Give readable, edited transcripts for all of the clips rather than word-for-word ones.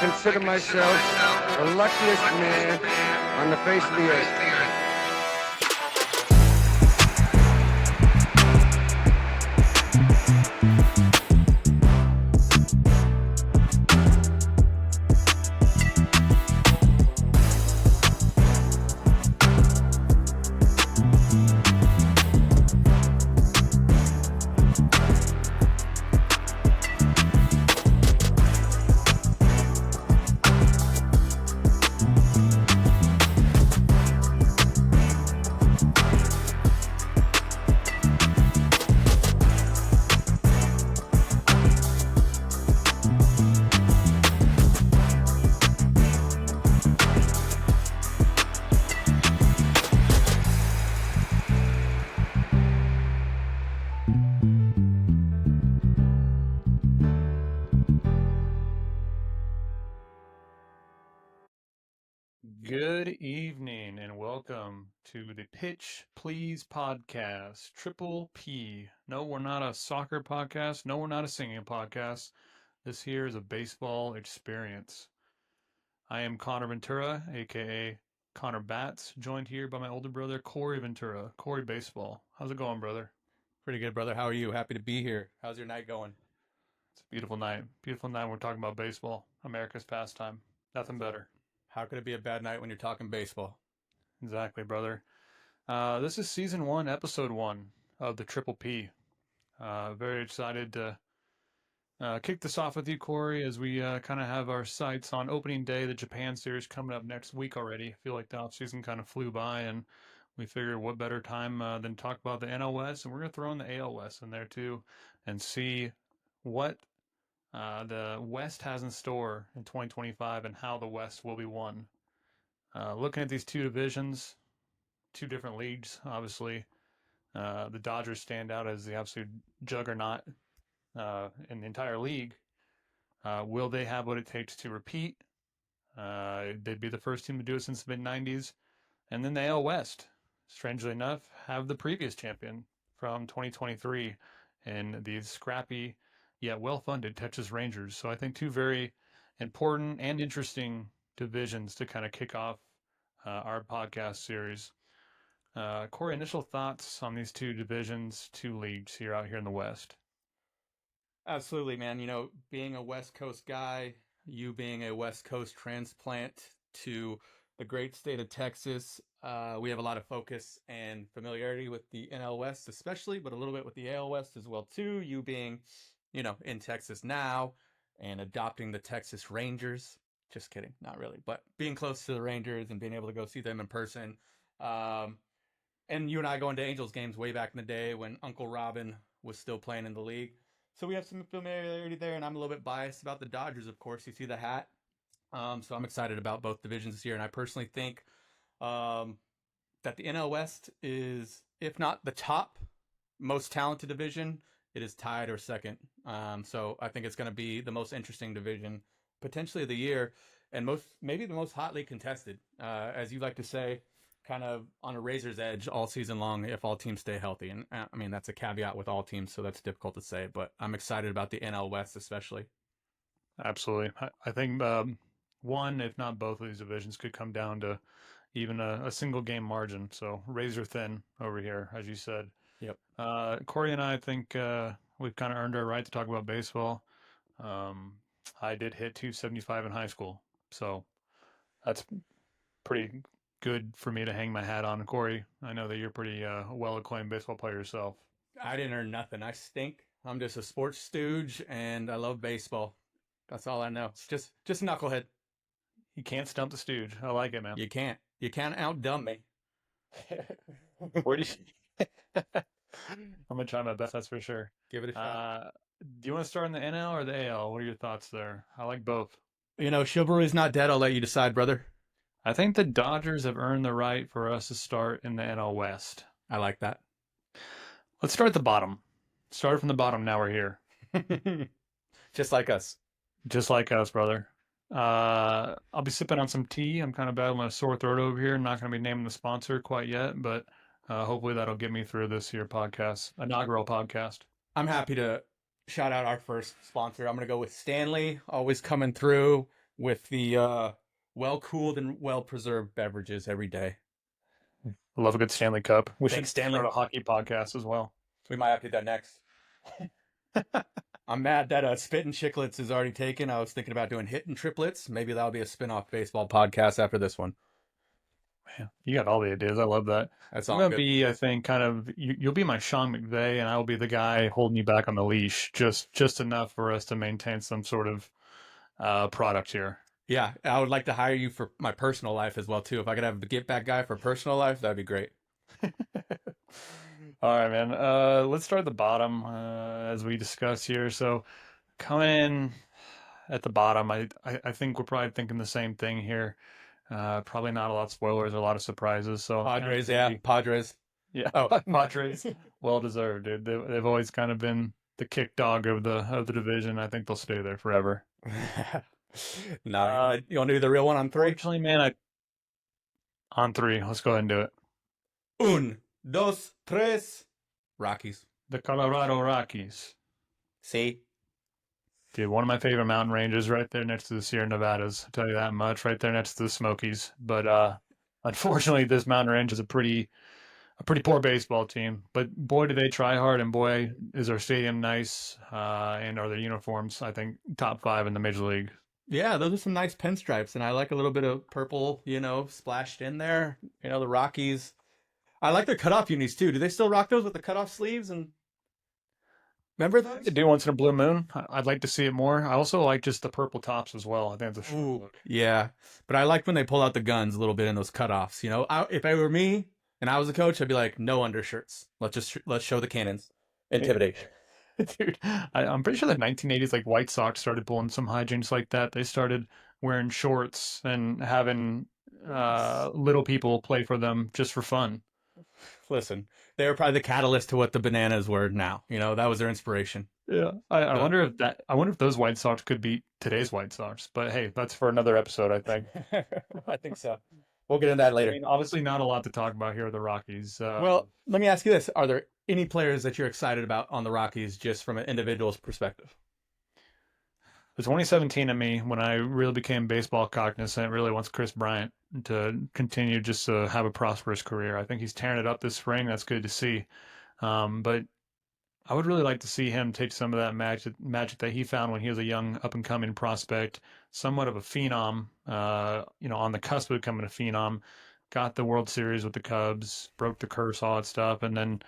consider myself the luckiest man on the face of the earth. Good evening and welcome to the Pitch Please podcast, Triple P. No, we're not a soccer podcast. No, we're not a singing podcast. This here is a baseball experience. I am Connor Ventura, aka Connor Batts, joined here by my older brother, Corey Ventura. Corey Baseball. How's it going, brother? Pretty good, brother. How are you? Happy to be here. How's your night going? It's a beautiful night. Beautiful night. We're talking about baseball, America's pastime. Nothing better. How could it be a bad night when you're talking baseball? Exactly, brother. This is season 1, episode 1 of the Triple P. Very excited to kick this off with you, Corey, as we kind of have our sights on opening day, the Japan series coming up next week already. I feel like the offseason kind of flew by, and we figured what better time than talk about the NL West, and we're going to throw in the AL West in there too, and see what the West has in store in 2025 and how the West will be won. Looking at these two divisions, two different leagues, obviously, the Dodgers stand out as the absolute juggernaut in the entire league. Will they have what it takes to repeat? They'd be the first team to do it since the mid-90s. And then the AL West, strangely enough, have the previous champion from 2023 in the scrappy yet well-funded Texas Rangers. So I think two very important and interesting divisions to kind of kick off our podcast series. Corey, initial thoughts on these two divisions, two leagues here out here in the West? Absolutely, man. You know, being a West Coast guy, you being a West Coast transplant to the great state of Texas, we have a lot of focus and familiarity with the NL West especially, but a little bit with the AL West as well too. You being, you know, in Texas now and adopting the Texas Rangers. Just kidding, not really, but being close to the Rangers and being able to go see them in person. And you and I going to Angels games way back in the day when Uncle Robin was still playing in the league. So we have some familiarity there, and I'm a little bit biased about the Dodgers, of course. You see the hat. So I'm excited about both divisions this year, and I personally think that the NL West is, if not the top most talented division, it is tied or second. So I think it's going to be the most interesting division potentially of the year, and maybe the most hotly contested, as you like to say, kind of on a razor's edge all season long if all teams stay healthy. And I mean, that's a caveat with all teams, so that's difficult to say, but I'm excited about the NL West especially. Absolutely. I think one, if not both of these divisions could come down to even a single game margin. So razor thin over here, as you said. Yep. Corey and I think we've kind of earned our right to talk about baseball. I did hit 275 in high school, so that's pretty good for me to hang my hat on. Corey, I know that you're pretty well-acclaimed baseball player yourself. I didn't earn nothing. I stink. I'm just a sports stooge, and I love baseball. That's all I know. It's just a knucklehead. You can't stump the stooge. I like it, man. You can't. You can't outdumb me. Where do you... I'm going to try my best, that's for sure. Give it a shot. Do you want to start in the NL or the AL? What are your thoughts there? I like both. You know, chivalry's not dead. I'll let you decide, brother. I think the Dodgers have earned the right for us to start in the NL West. I like that. Let's start at the bottom. Started from the bottom, now we're here. Just like us. Just like us, brother. I'll be sipping on some tea. I'm kind of battling a sore throat over here. Not going to be naming the sponsor quite yet, but hopefully that'll get me through this here podcast, inaugural podcast. I'm happy to shout out our first sponsor. I'm going to go with Stanley, always coming through. with the well-cooled and well-preserved beverages every day. I love a good Stanley Cup. We should Thanks, Stanley. start a hockey podcast as well. We might have to do that next. I'm mad that Spittin' Chicklets is already taken. I was thinking about doing Hittin' Triplets. Maybe that'll be a spin-off baseball podcast after this one. Man, you got all the ideas. I love that. That's I'm all gonna good. be, I think, kind of you'll be my Sean McVay, and I will be the guy holding you back on the leash, just enough for us to maintain some sort of product here. Yeah, I would like to hire you for my personal life as well too. If I could have a get back guy for personal life, that'd be great. All right, man. Let's start at the bottom as we discuss here. So coming in at the bottom, I think we're probably thinking the same thing here. Probably not a lot of spoilers, a lot of surprises. So Padres, yeah, Padres. yeah, Oh. Padres, well deserved, dude. They've always kind of been the kick dog of the division. I think they'll stay there forever. No, you want to do the real one on three? Actually, man, on three. Let's go ahead and do it. Un, dos, tres. Rockies. The Colorado Rockies. See? Dude, one of my favorite mountain ranges right there next to the Sierra Nevadas. I'll tell you that much, right there next to the Smokies. But unfortunately, this mountain range is a pretty poor baseball team. But boy, do they try hard, and boy, is their stadium nice, and are their uniforms, I think, top 5 in the Major League. Yeah, those are some nice pinstripes, and I like a little bit of purple, splashed in there. The Rockies. I like their cutoff unis too. Do they still rock those with the cutoff sleeves? And remember those? They do once in a blue moon. I'd like to see it more. I also like just the purple tops as well. I think that's a short look. Yeah, but I like when they pull out the guns a little bit in those cutoffs. If I were me and I was a coach, I'd be like, no undershirts. Let's show the cannons. Intimidation. Dude, I'm pretty sure the 1980s, like White Sox started pulling some hijinks like that. They started wearing shorts and having little people play for them just for fun. Listen, they were probably the catalyst to what the bananas were now. That was their inspiration. Yeah, I wonder if those White Sox could beat today's White Sox. But hey, that's for another episode, I think. I think so. We'll get into that later. I mean, obviously not a lot to talk about here with the Rockies. Well, let me ask you this. Are there any players that you're excited about on the Rockies just from an individual's perspective? The 2017 in me, when I really became baseball cognizant, really wants Chris Bryant to continue just to have a prosperous career. I think he's tearing it up this spring. That's good to see. But I would really like to see him take some of that magic that he found when he was a young up-and-coming prospect, somewhat of a phenom, on the cusp of becoming a phenom, got the World Series with the Cubs, broke the curse, all that stuff, and then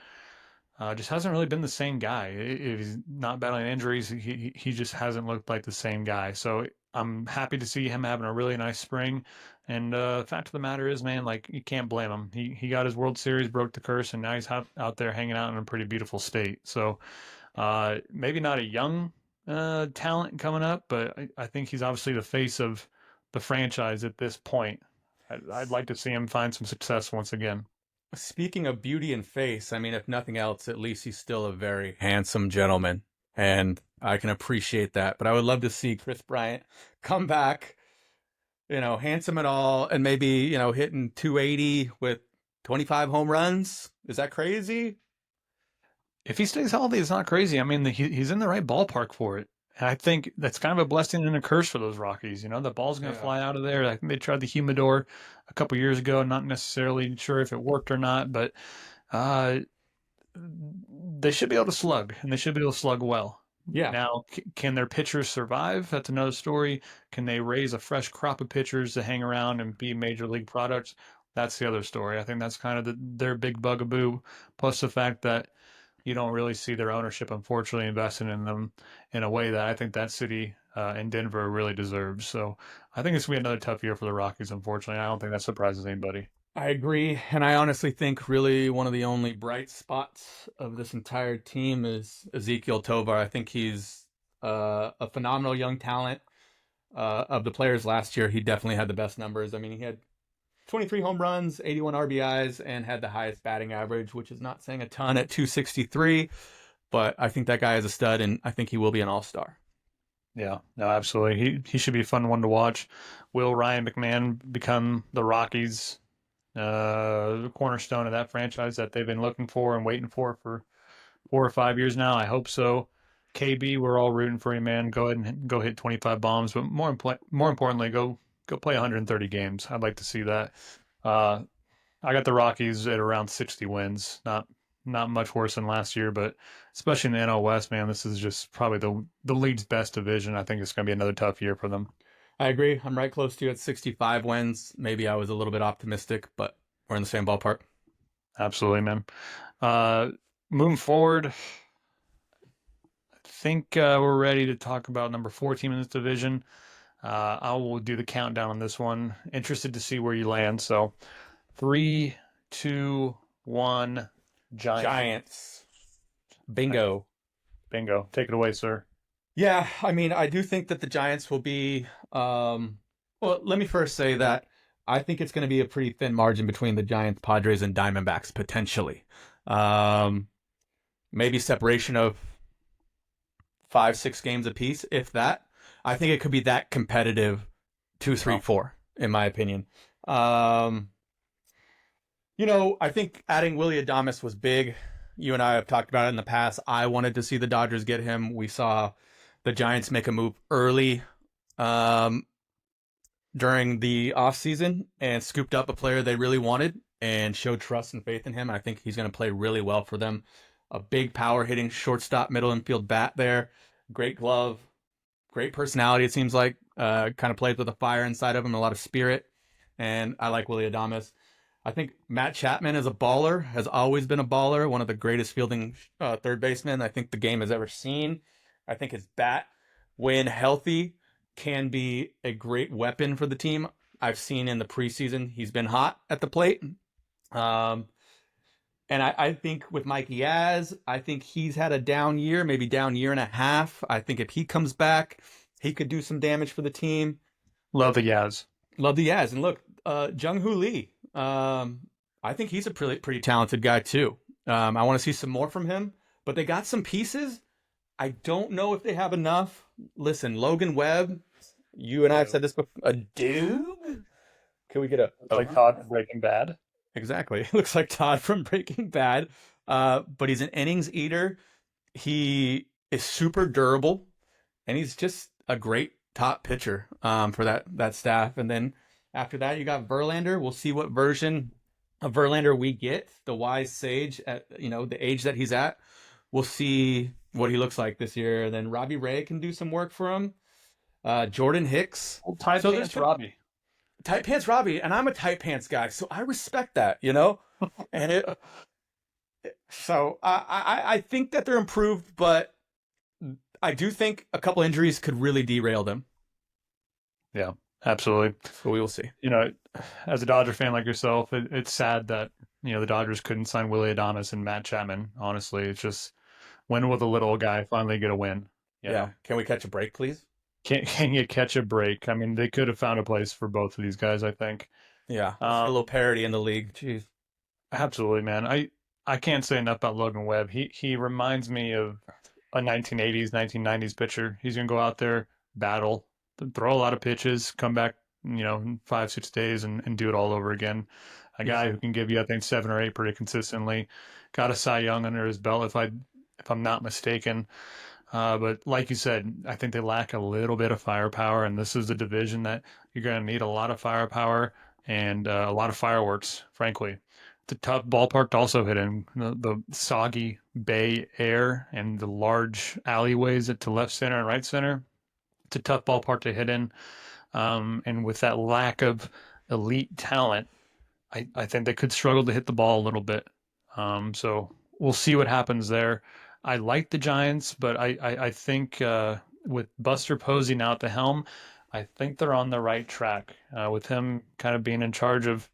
just hasn't really been the same guy. If he's not battling injuries, he just hasn't looked like the same guy. So I'm happy to see him having a really nice spring. And fact of the matter is, man, like you can't blame him. He got his World Series, broke the curse, and now he's out there hanging out in a pretty beautiful state. So maybe not a young talent coming up, but I think he's obviously the face of the franchise at this point. I'd like to see him find some success once again. Speaking of beauty and face, I mean, if nothing else, at least he's still a very handsome gentleman. And I can appreciate that. But I would love to see Chris Bryant come back, handsome at all, and maybe, hitting 280 with 25 home runs. Is that crazy? If he stays healthy, it's not crazy. I mean, he's in the right ballpark for it. And I think that's kind of a blessing and a curse for those Rockies. The ball's going to fly out of there. I think they tried the humidor a couple years ago. Not necessarily sure if it worked or not, but they should be able to slug, and they should be able to slug well. Yeah. Now, can their pitchers survive? That's another story. Can they raise a fresh crop of pitchers to hang around and be major league products? That's the other story. I think that's kind of their big bugaboo, plus the fact that you don't really see their ownership, unfortunately, investing in them in a way that I think that city and Denver really deserves. So I think it's going to be another tough year for the Rockies, unfortunately. I don't think that surprises anybody. I agree. And I honestly think really one of the only bright spots of this entire team is Ezekiel Tovar. I think he's a phenomenal young talent. Of the players last year, he definitely had the best numbers. I mean, he had 23 home runs, 81 RBIs, and had the highest batting average, which is not saying a ton at 263. But I think that guy is a stud, and I think he will be an all-star. Yeah, no, absolutely. He should be a fun one to watch. Will Ryan McMahon become the Rockies' cornerstone of that franchise that they've been looking for and waiting for 4 or 5 years now? I hope so. KB, we're all rooting for you, man. Go ahead and go hit 25 bombs, but more importantly, go play 130 games. I'd like to see that. Uh, I got the Rockies at around 60 wins. Not much worse than last year, but especially in the NL West, man, this is just probably the league's best division. I think it's going to be another tough year for them. I agree. I'm right close to you at 65 wins. Maybe I was a little bit optimistic, but we're in the same ballpark. Absolutely, man. Moving forward, I think we're ready to talk about number 4 team in this division. I will do the countdown on this one. Interested to see where you land. So 3, 2, 1, Giants. Bingo. Bingo. Take it away, sir. Yeah, I mean, I do think that the Giants will be. Well, let me first say that I think it's going to be a pretty thin margin between the Giants, Padres, and Diamondbacks potentially. Maybe separation of 5, 6 games apiece, if that. I think it could be that competitive, 2, 3, 4, in my opinion. I think adding Willy Adames was big. You and I have talked about it in the past. I wanted to see the Dodgers get him. We saw the Giants make a move early during the offseason and scooped up a player they really wanted and showed trust and faith in him. I think he's going to play really well for them. A big power hitting shortstop, middle infield bat there. Great glove. Great personality, it seems like. Kind of plays with a fire inside of him, a lot of spirit. And I like Willy Adames. I think Matt Chapman is a baller, has always been a baller, one of the greatest fielding third basemen I think the game has ever seen. I think his bat, when healthy, can be a great weapon for the team. I've seen in the preseason he's been hot at the plate. And I think with Mike Yaz, I think he's had a down year, maybe down year and a half. I think if he comes back, he could do some damage for the team. Love the Yaz. Love the Yaz. And look, Jung-Hoo Lee, I think he's a pretty talented guy too. I want to see some more from him, but they got some pieces. I don't know if they have enough. Listen, Logan Webb, you and I have said this before. A dude? Can we get a... Like Todd from Breaking Bad? Exactly. Looks like Todd from Breaking Bad. But he's an innings eater. He is super durable, and he's just a great top pitcher for that staff. And then after that, you got Verlander. We'll see what version of Verlander we get. The wise sage at the age that he's at. We'll see what he looks like this year. And then Robbie Ray can do some work for him. Jordan Hicks. Well, tight pants Robbie. Tight pants Robbie, and I'm a tight pants guy, so I respect that, And so I think that they're improved, but I do think a couple injuries could really derail them. Yeah, absolutely. So we will see. As a Dodger fan like yourself, it's sad that the Dodgers couldn't sign Willy Adames and Matt Chapman. Honestly, it's just when will the little guy finally get a win? Yeah. Can we catch a break, please? Can you catch a break? I mean, they could have found a place for both of these guys, I think. Yeah, a little parity in the league. Jeez. Absolutely, man. I can't say enough about Logan Webb. He reminds me of a 1980s, 1990s pitcher. He's going to go out there, battle, throw a lot of pitches, come back, 5, 6 days and do it all over again. A guy who can give you, I think, 7 or 8 pretty consistently. Got a Cy Young under his belt, if I'm not mistaken. But like you said, I think they lack a little bit of firepower, and this is a division that you're going to need a lot of firepower and a lot of fireworks, frankly. It's a tough ballpark to also hit in. The soggy Bay air and the large alleyways to left center and right center. It's a tough ballpark to hit in. And with that lack of elite talent, I think they could struggle to hit the ball a little bit. So we'll see what happens there. I like the Giants, but I think with Buster Posey now at the helm, I think they're on the right track with him kind of being in charge of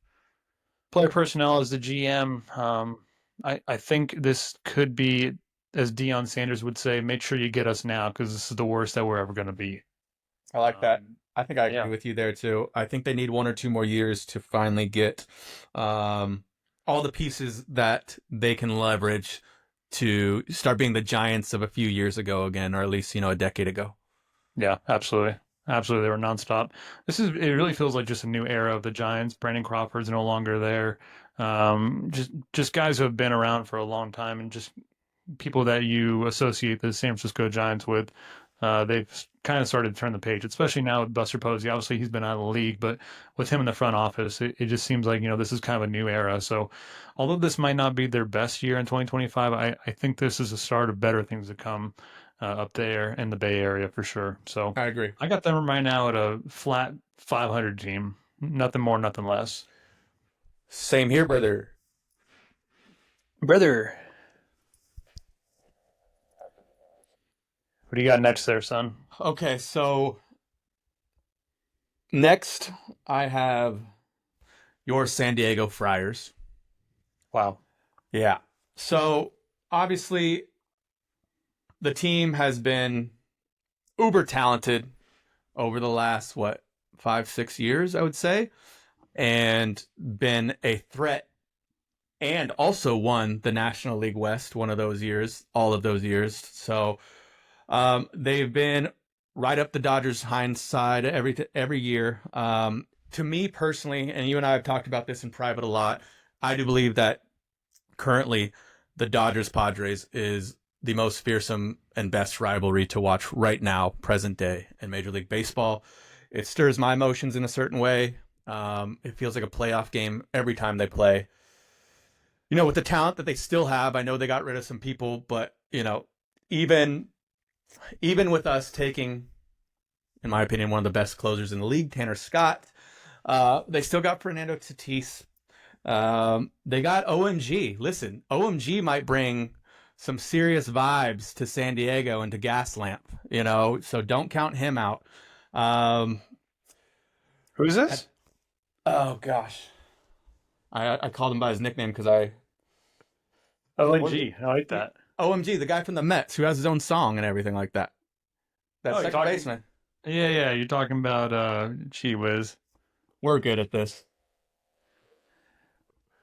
player personnel as the GM. I think this could be, as Deion Sanders would say, make sure you get us now because this is the worst that we're ever going to be. I like that. I think I agree with you there too. I think they need 1 or 2 more years to finally get all the pieces that they can leverage to start being the Giants of a few years ago again, or at least, a decade ago. Yeah, absolutely. Absolutely. They were nonstop. It really feels like just a new era of the Giants. Brandon Crawford's no longer there. Just guys who have been around for a long time and just people that you associate the San Francisco Giants with, they've kind of started to turn the page, especially now with Buster Posey. Obviously, he's been out of the league, but with him in the front office, it just seems like, this is kind of a new era. So although this might not be their best year in 2025, I think this is the start of better things to come up there in the Bay Area for sure. So I agree. I got them right now at a flat 500 team. Nothing more, nothing less. Same here, brother. Brother. What do you got next there, son? Okay, so next I have your San Diego Friars. Wow. Yeah. So obviously the team has been uber talented over the last, 5-6 years, I would say, and been a threat, and also won the National League West one of those years, all of those years. So they've been right up the Dodgers' hind side every year. To me personally, and you and I have talked about this in private a lot, I do believe that currently the Dodgers Padres is the most fearsome and best rivalry to watch right now, present day in Major League Baseball. It stirs my emotions in a certain way. It feels like a playoff game every time they play. With the talent that they still have, I know they got rid of some people, but even with us taking, in my opinion, one of the best closers in the league, Tanner Scott, they still got Fernando Tatis. They got OMG. Listen, OMG might bring some serious vibes to San Diego and to Gaslamp, so don't count him out. Who's this? Oh, gosh. I called him by his nickname because I... OMG. I like that. OMG, the guy from the Mets who has his own song and everything like that. That second baseman. Yeah. You're talking about Gee Whiz. We're good at this.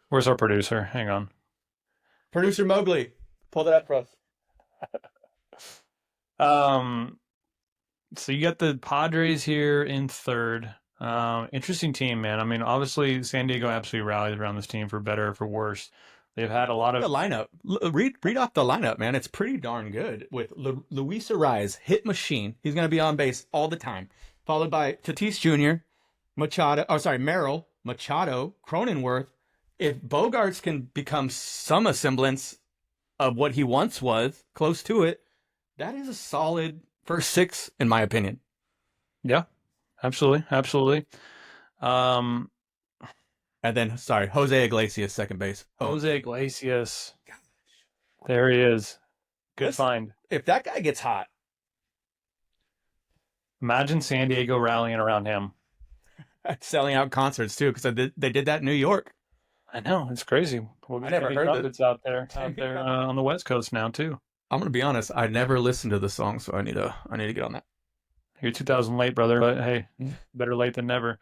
Where's our producer? Hang on. Producer Mowgli, pull that up for us. So you got the Padres here in third. Interesting team, man. I mean, obviously San Diego absolutely rallied around this team for better or for worse. They've had a lot of the lineup. Read off the lineup, man. It's pretty darn good. With Luis Ariz, hit machine. He's going to be on base all the time. Followed by Tatis Jr., Merrill, Machado, Cronenworth. If Bogarts can become some semblance of what he once was, close to it, that is a solid first six, in my opinion. Yeah, absolutely. And then, Jose Iglesias, second base. Jose Iglesias. There he is. Good find. If that guy gets hot. Imagine San Diego rallying around him. Selling out concerts, too, because they did that in New York. I know. It's crazy. I never heard that. It's out there on the West Coast now, too. I'm going to be honest. I never listened to the song, so I need to get on that. You're 2000 late, brother, but hey, better late than never.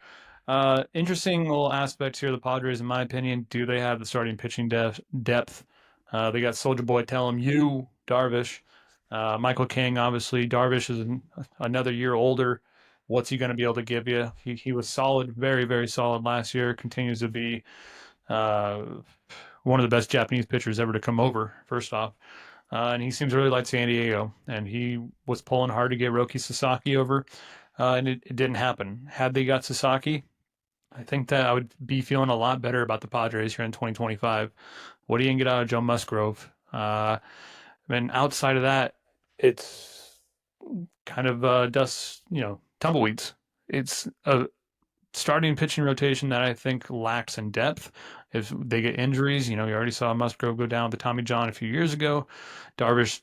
Interesting little aspects here. The Padres, in my opinion, do they have the starting pitching depth? They got Soldier Boy, tell him you, Darvish, Michael King. Obviously, Darvish is another year older. What's he going to be able to give you? He was solid, very, very solid last year. Continues to be one of the best Japanese pitchers ever to come over. First off. And he seems really like San Diego, and he was pulling hard to get Roki Sasaki over, and it didn't happen. Had they got Sasaki, I think that I would be feeling a lot better about the Padres here in 2025. What do you get out of Joe Musgrove? And outside of that, it's kind of tumbleweeds. It's a starting pitching rotation that I think lacks in depth. If they get injuries, you already saw Musgrove go down with the Tommy John a few years ago. Darvish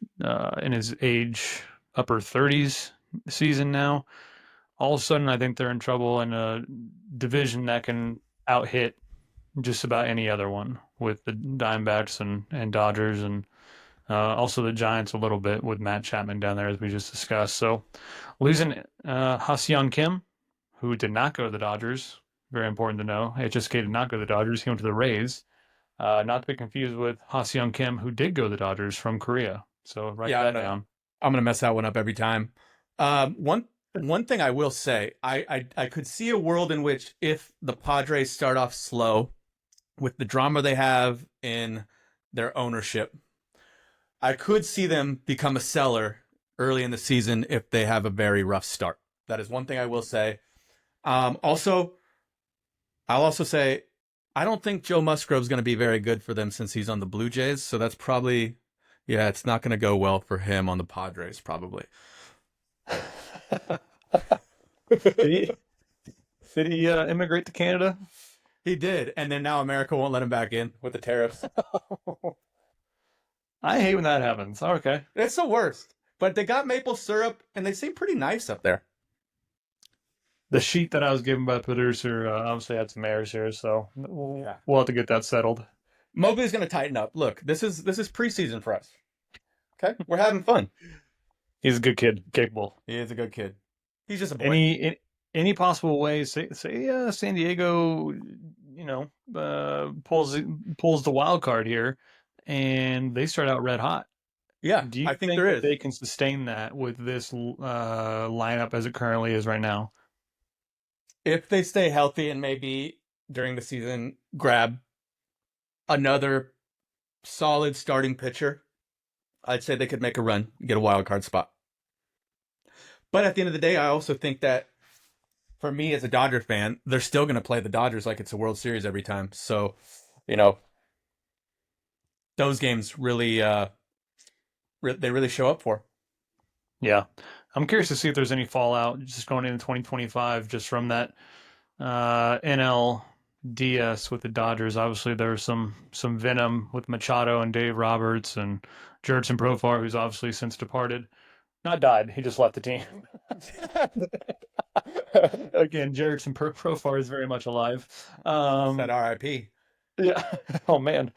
in his age upper 30s season now. All of a sudden, I think they're in trouble in a division that can out-hit just about any other one with the Diamondbacks and Dodgers and also the Giants a little bit with Matt Chapman down there, as we just discussed. So losing Ha-Seong Kim, who did not go to the Dodgers, very important to know. HSK did not go to the Dodgers. He went to the Rays. Not to be confused with Ha-Seong Kim, who did go to the Dodgers from Korea. So write that down. I'm going to mess that one up every time. One thing I will say, I could see a world in which if the Padres start off slow with the drama they have in their ownership, I could see them become a seller early in the season if they have a very rough start. That is one thing I will say. Also, I'll also say I don't think Joe Musgrove's going to be very good for them since he's on the Blue Jays. So that's probably, yeah, it's not going to go well for him on the Padres, probably. Did he immigrate to Canada? He did. And then now America won't let him back in with the tariffs. I hate when that happens. Okay. It's the worst. But they got maple syrup and they seem pretty nice up there. The sheet that I was given by the producer obviously had some errors here, so we'll have to get that settled. Mowgli's going to tighten up. Look, this is preseason for us. Okay? We're having fun. He's a good kid, capable. He is a good kid. He's just a boy. Any possible way, say San Diego, pulls the wild card here, and they start out red hot. Yeah, Do you I think think there that is. they can sustain that with this lineup as it currently is right now? If they stay healthy and maybe during the season grab another solid starting pitcher, I'd say they could make a run, get a wild card spot. But at the end of the day, I also think that for me as a Dodger fan, they're still going to play the Dodgers like it's a World Series every time. So, those games really, they really show up for. Yeah. I'm curious to see if there's any fallout just going into 2025 just from that NLDS with the Dodgers. Obviously, there was some venom with Machado and Dave Roberts and Jurickson Profar, who's obviously since departed. Not died. He just left the team. Again, Jurickson Profar is very much alive. Said R.I.P. Yeah. Oh man.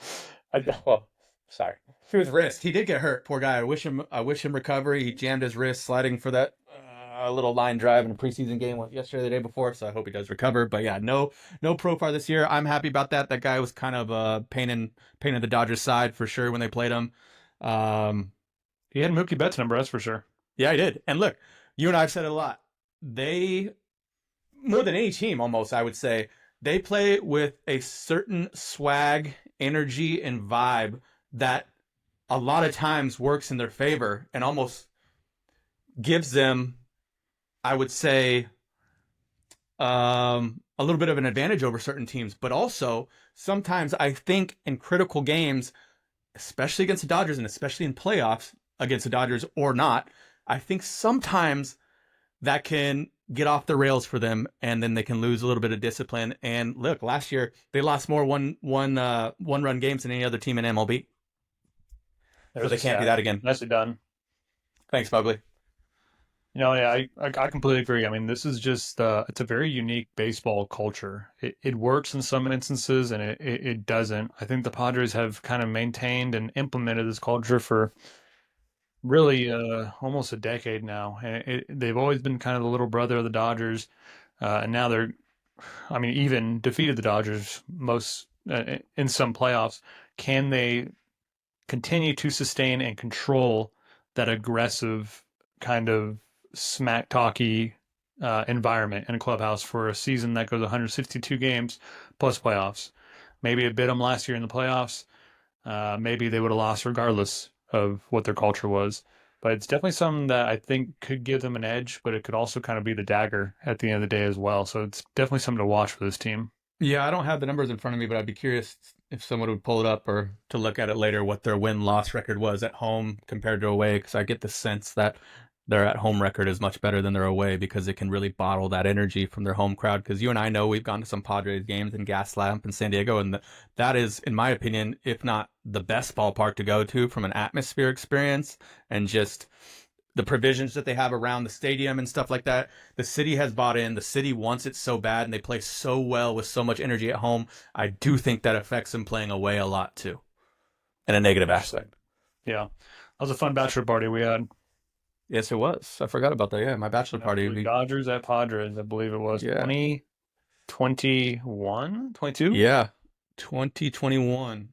Well, sorry. To his wrist, he did get hurt. Poor guy. I wish him recovery. He jammed his wrist sliding for that little line drive in a preseason game yesterday, the day before. So I hope he does recover. But yeah, no Profar this year. I'm happy about that. That guy was kind of pain in the Dodgers side for sure when they played him. He had Mookie Betts number, that's for sure. Yeah, he did. And look, you and I have said it a lot. They, more than any team almost, I would say, they play with a certain swag, energy, and vibe that a lot of times works in their favor and almost gives them, I would say, a little bit of an advantage over certain teams. But also, sometimes I think in critical games, especially against the Dodgers and especially in playoffs against the Dodgers or not, I think sometimes that can get off the rails for them, and then they can lose a little bit of discipline. And look, last year they lost more one-run games than any other team in MLB. So they can't do that again. Nicely done. Thanks, Mowgli. Yeah, I completely agree. I mean, this is just it's a very unique baseball culture. It works in some instances, and it doesn't. I think the Padres have kind of maintained and implemented this culture for really almost a decade now, and they've always been kind of the little brother of the Dodgers, and now even defeated the Dodgers most in some playoffs. Can they continue to sustain and control that aggressive kind of smack talky environment in a clubhouse for a season that goes 162 games plus playoffs? Maybe it bit them last year in the playoffs. Maybe they would have lost regardless of what their culture was. But it's definitely something that I think could give them an edge, but it could also kind of be the dagger at the end of the day as well. So it's definitely something to watch for this team. Yeah, I don't have the numbers in front of me, but I'd be curious if someone would pull it up or to look at it later, what their win-loss record was at home compared to away, because I get the sense that their at-home record is much better than their away because it can really bottle that energy from their home crowd. Because you and I know we've gone to some Padres games in Gaslamp in San Diego, and that is, in my opinion, if not the best ballpark to go to from an atmosphere experience and just the provisions that they have around the stadium and stuff like that. The city has bought in. The city wants it so bad, and they play so well with so much energy at home. I do think that affects them playing away a lot too, in a negative aspect. Yeah, that was a fun bachelor party we had. Yes, it was. I forgot about that. Yeah, my bachelor party. Dodgers at Padres, I believe it was. Yeah. 2021? 22? Yeah, 2021.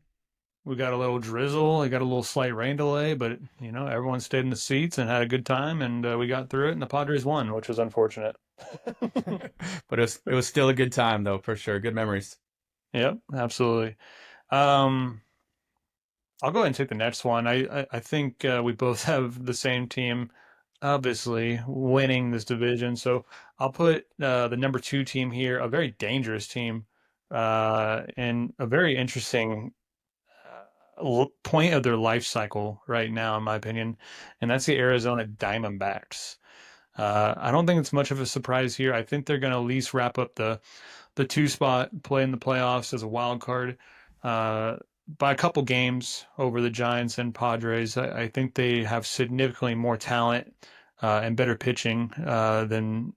We got a little drizzle. We got a little slight rain delay, but, everyone stayed in the seats and had a good time, and we got through it, and the Padres won, which was unfortunate. But it was still a good time, though, for sure. Good memories. Yep, absolutely. I'll go ahead and take the next one. I think we both have the same team, obviously winning this division. So I'll put the number 2 team here, a very dangerous team, and a very interesting point of their life cycle right now, in my opinion, and that's the Arizona Diamondbacks. I don't think it's much of a surprise here. I think they're going to at least wrap up the 2 spot, play in the playoffs as a wild card uh, by a couple games over the Giants and Padres. I think they have significantly more talent and better pitching than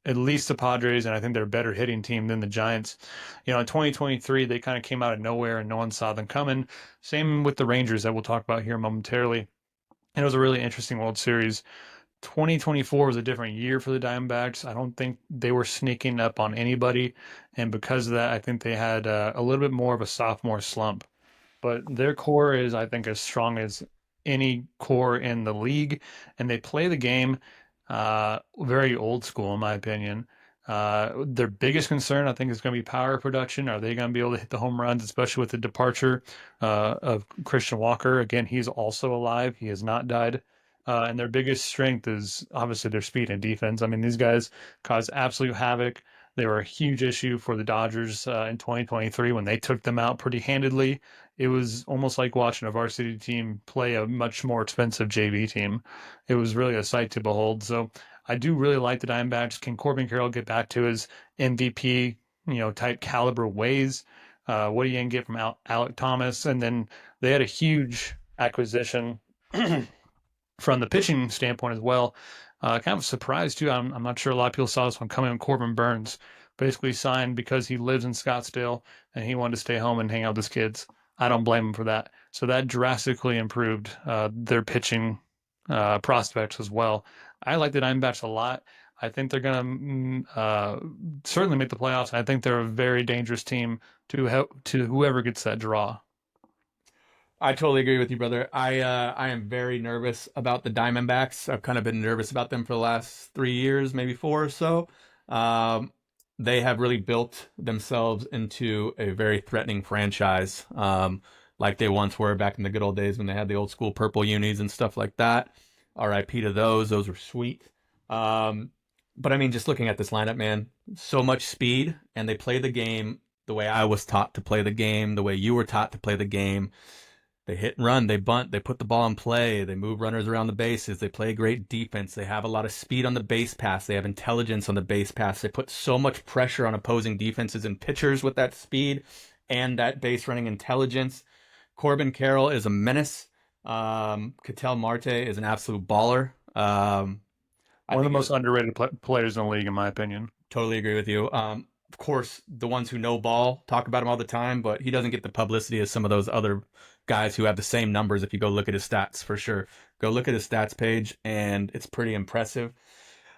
at least the Padres, and I think they're a better hitting team than the Giants. You know, in 2023, they kind of came out of nowhere and no one saw them coming. Same with the Rangers that we'll talk about here momentarily. And it was a really interesting World Series. 2024 was a different year for the Diamondbacks. I don't think they were sneaking up on anybody. And because of that, I think they had a little bit more of a sophomore slump. But their core is, I think, as strong as any core in the league. And they play the game very old school, in my opinion. Their biggest concern, I think, is going to be power production. Are they going to be able to hit the home runs, especially with the departure of Christian Walker? Again, he's also alive. He has not died. And their biggest strength is obviously their speed and defense. I mean, these guys caused absolute havoc. They were a huge issue for the Dodgers in 2023 when they took them out pretty handedly. It was almost like watching a varsity team play a much more expensive JV team. It was really a sight to behold. So I do really like the Diamondbacks. Can Corbin Carroll get back to his MVP, type caliber ways? What are you going to get from Alec Thomas? And then they had a huge acquisition from the pitching standpoint as well. Kind of a surprise too. I'm not sure a lot of people saw this one coming. Corbin Burns basically signed because he lives in Scottsdale and he wanted to stay home and hang out with his kids. I don't blame him for that. So that drastically improved their pitching prospects as well. I like the Diamondbacks a lot. I think they're going to certainly make the playoffs. I think they're a very dangerous team to whoever gets that draw. I totally agree with you, brother. I am very nervous about the Diamondbacks. I've kind of been nervous about them for the last 3 years, maybe 4 or so. Um, they have really built themselves into a very threatening franchise, like they once were back in the good old days when they had the old school purple unis and stuff like that. RIP to those. Those were sweet. Um, but I mean, just looking at this lineup, man, so much speed, and they play the game the way I was taught to play the game, the way you were taught to play the game. They hit and run, they bunt, they put the ball in play, they move runners around the bases, they play great defense, they have a lot of speed on the base pass, they have intelligence on the base pass, they put so much pressure on opposing defenses and pitchers with that speed and that base running intelligence. Corbin Carroll is a menace. Ketel Marte is an absolute baller. One of the most underrated players in the league, in my opinion. Totally agree with you. Of course, the ones who know ball talk about him all the time, but he doesn't get the publicity as some of those other guys who have the same numbers. If you go look at his stats, for sure, go look at his stats page, and it's pretty impressive.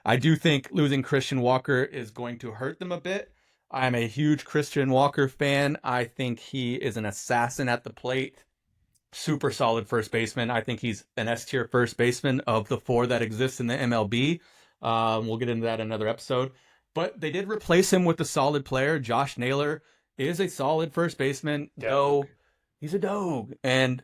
I do think losing Christian Walker is going to hurt them a bit. I'm a huge Christian Walker fan. I think he is an assassin at the plate. Super solid first baseman. I think he's an S tier first baseman of the 4 that exists in the MLB. We'll get into that in another episode. But they did replace him with a solid player. Josh Naylor is a solid first baseman, though he's a dog. And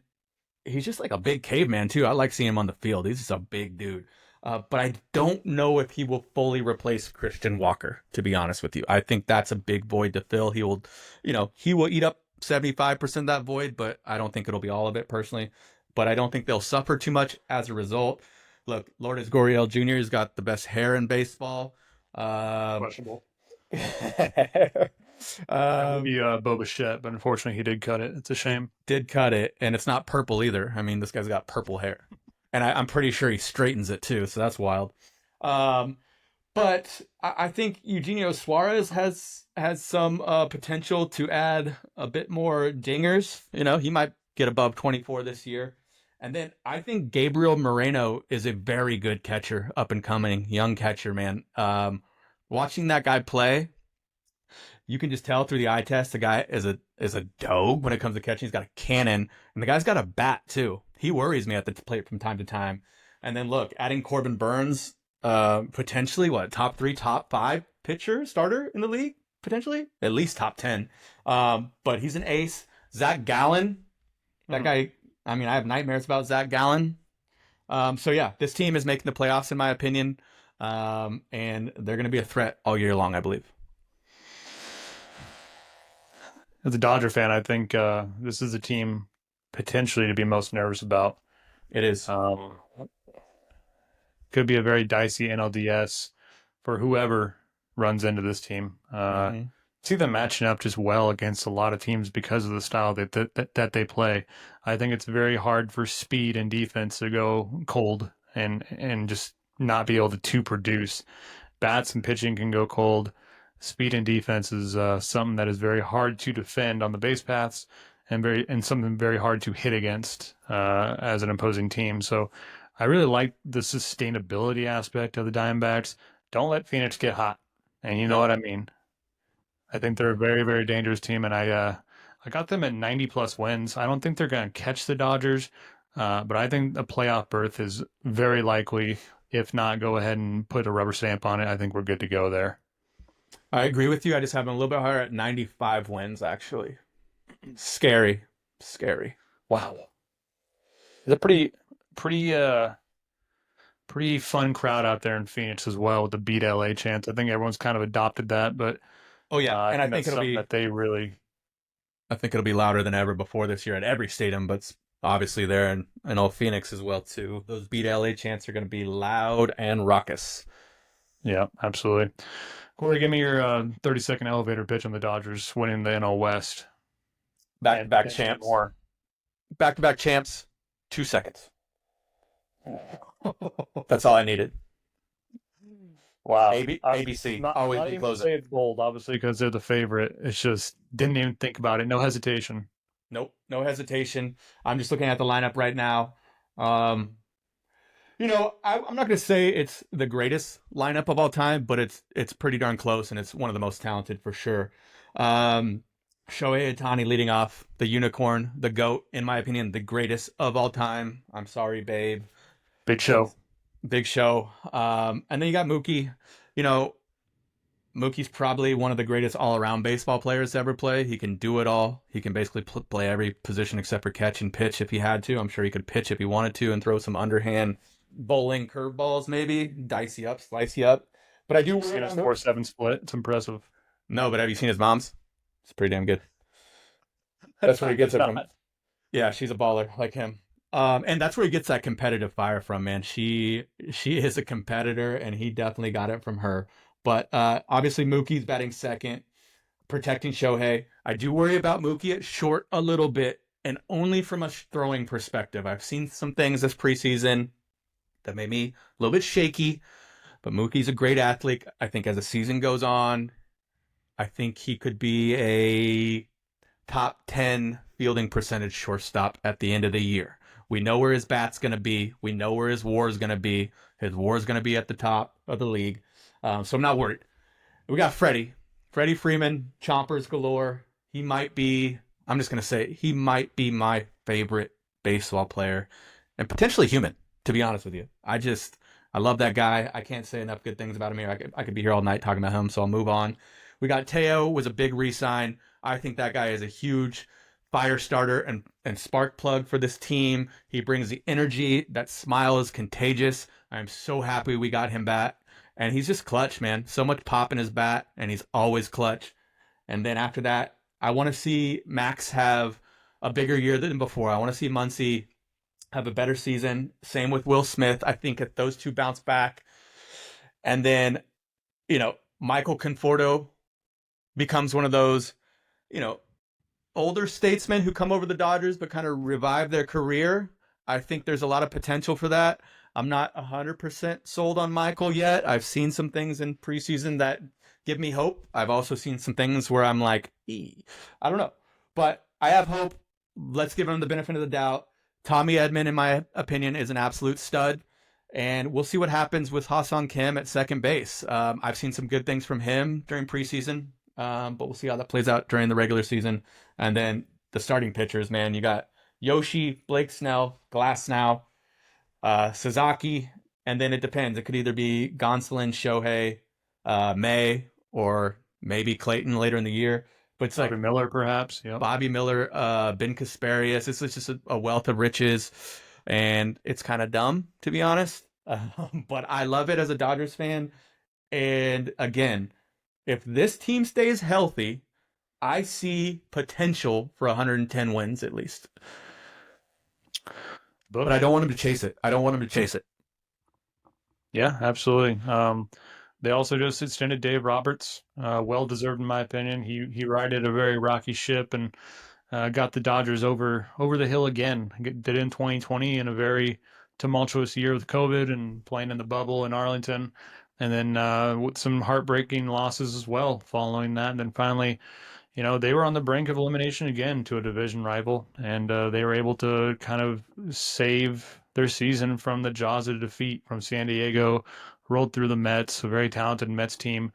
he's just like a big caveman, too. I like seeing him on the field. He's just a big dude. But I don't know if he will fully replace Christian Walker, to be honest with you. I think that's a big void to fill. He will eat up 75% of that void, but I don't think it'll be all of it personally. But I don't think they'll suffer too much as a result. Look, Lourdes Gurriel Jr. has got the best hair in baseball. Questionable. That would be Boba Fett, but unfortunately he did cut it. It's a shame. Did cut it, and it's not purple either. I mean, this guy's got purple hair. And I'm pretty sure he straightens it too, so that's wild. But I think Eugenio Suarez has some potential to add a bit more dingers. He might get above 24 this year. And then I think Gabriel Moreno is a very good catcher, up and coming, young catcher, man. Watching that guy play, you can just tell through the eye test the guy is a dog when it comes to catching. He's got a cannon, and the guy's got a bat too. He worries me at the plate from time to time. And then look, adding Corbin Burns, potentially top 3, top 5 pitcher starter in the league, potentially at least top 10. But he's an ace. Zach Gallen, that guy I mean, I have nightmares about Zach Gallen. So yeah, this team is making the playoffs in my opinion, and they're going to be a threat all year long, I believe. As a Dodger fan, I think this is a team potentially to be most nervous about. It is. Could be a very dicey NLDS for whoever runs into this team. See them matching up just well against a lot of teams because of the style that they play. I think it's very hard for speed and defense to go cold and just not be able to produce. Bats and pitching can go cold. Speed and defense is something that is very hard to defend on the base paths and something very hard to hit against as an opposing team. So I really like the sustainability aspect of the Diamondbacks. Don't let Phoenix get hot. And you know what I mean. I think they're a very, very dangerous team, and I got them at 90+ wins. I don't think they're going to catch the Dodgers, but I think a playoff berth is very likely. If not, go ahead and put a rubber stamp on it. I think we're good to go there. I agree with you. I just have them a little bit higher at 95 wins, actually. Scary. Wow. It's a pretty fun crowd out there in Phoenix as well with the Beat LA chants. I think everyone's kind of adopted that, but oh yeah, and I think it'll be that they really. I think it'll be louder than ever before this year at every stadium, but obviously there in all Phoenix as well too. Those Beat LA chants are going to be loud and raucous. Yeah, absolutely. Corey, give me your 30-second elevator pitch on the Dodgers winning the NL West. Back-to-back champs. Back-to-back champs. 2 seconds. That's all I needed. Wow. ABC. Always be closing. It's bold, obviously, because they're the favorite. It's just didn't even think about it. No hesitation. Nope. No hesitation. I'm just looking at the lineup right now. I'm not going to say it's the greatest lineup of all time, but it's pretty darn close, and it's one of the most talented for sure. Shohei Ohtani leading off, the unicorn, the GOAT, in my opinion, the greatest of all time. I'm sorry, babe. Big show. And then you got Mookie. Mookie's probably one of the greatest all-around baseball players to ever play. He can do it all. He can basically play every position except for catch and pitch if he had to. I'm sure he could pitch if he wanted to and throw some underhand bowling curveballs, maybe dice you up, slice you up. But I do seen his 4-7 split. It's impressive. No, but have you seen his mom's? It's pretty damn good. That's where he gets it from. Yeah, she's a baller like him. And that's where he gets that competitive fire from, man. She is a competitor, and he definitely got it from her. But obviously, Mookie's batting second, protecting Shohei. I do worry about Mookie at short a little bit, and only from a throwing perspective. I've seen some things this preseason that made me a little bit shaky, but Mookie's a great athlete. I think as the season goes on, I think he could be a top 10 fielding percentage shortstop at the end of the year. We know where his bat's going to be. We know where his WAR is going to be. His WAR is going to be at the top of the league. So I'm not worried. We got Freddie Freeman, chompers galore. He might be my favorite baseball player and potentially human, to be honest with you. I love that guy. I can't say enough good things about him here. I could be here all night talking about him, so I'll move on. We got Teo, was a big re-sign. I think that guy is a huge fire starter and spark plug for this team. He brings the energy. That smile is contagious. I'm so happy we got him back. And he's just clutch, man. So much pop in his bat, and he's always clutch. And then after that, I want to see Max have a bigger year than before. I want to see Muncy have a better season. Same with Will Smith. I think if those two bounce back, and then, Michael Conforto becomes one of those, older statesmen who come over the Dodgers but kind of revive their career. I think there's a lot of potential for that. I'm not 100% sold on Michael yet. I've seen some things in preseason that give me hope. I've also seen some things where I'm like, I don't know. But I have hope. Let's give him the benefit of the doubt. Tommy Edman, in my opinion, is an absolute stud. And we'll see what happens with Ha-Seong Kim at second base. I've seen some good things from him during preseason. But we'll see how that plays out during the regular season. And then the starting pitchers, man, you got Yoshi, Blake Snell, Glasnow, Sasaki, and then it depends. It could either be Gonsolin, Shohei, May, or maybe Clayton later in the year. But it's Bobby like Miller, perhaps. Yep. Bobby Miller, Ben Kasparius. It's just a wealth of riches, and it's kind of dumb, to be honest. But I love it as a Dodgers fan. And again, if this team stays healthy, I see potential for 110 wins at least. But I don't want him to chase it. I don't want him to chase it. Yeah, absolutely. They also just extended Dave Roberts, well deserved in my opinion. He righted a very rocky ship and got the Dodgers over the hill again. Did it in 2020 in a very tumultuous year with COVID and playing in the bubble in Arlington, and then with some heartbreaking losses as well following that. And then finally, they were on the brink of elimination again to a division rival, and they were able to kind of save their season from the jaws of defeat from San Diego, rolled through the Mets, a very talented Mets team.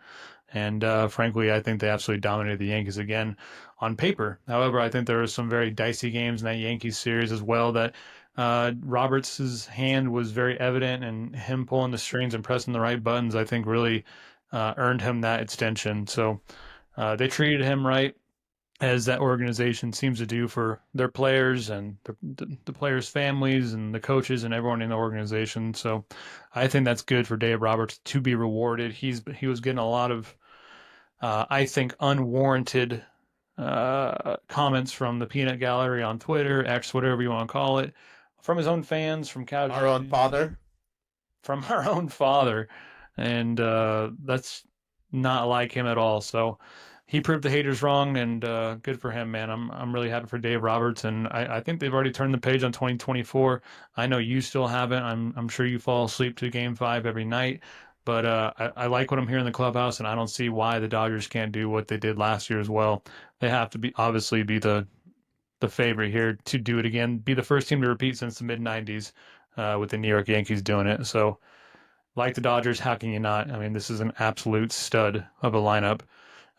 And frankly, I think they absolutely dominated the Yankees again on paper. However, I think there were some very dicey games in that Yankees series as well that Roberts' hand was very evident, and him pulling the strings and pressing the right buttons, I think really earned him that extension. So they treated him right, as that organization seems to do for their players and the players' families and the coaches and everyone in the organization. So I think that's good for Dave Roberts to be rewarded. He was getting a lot of, I think, unwarranted comments from the peanut gallery on Twitter, X, whatever you want to call it, from his own fans, from casual, Our own father. from our own father, and that's not like him at all. So he proved the haters wrong, and good for him, man. I'm really happy for Dave Roberts, and I think they've already turned the page on 2024. I know you still haven't. I'm sure you fall asleep to Game 5 every night, but I like what I'm hearing in the clubhouse, and I don't see why the Dodgers can't do what they did last year as well. They have to obviously be the favorite here to do it again, be the first team to repeat since the mid 90s, with the New York Yankees doing it. So, like the Dodgers, how can you not? I mean, this is an absolute stud of a lineup.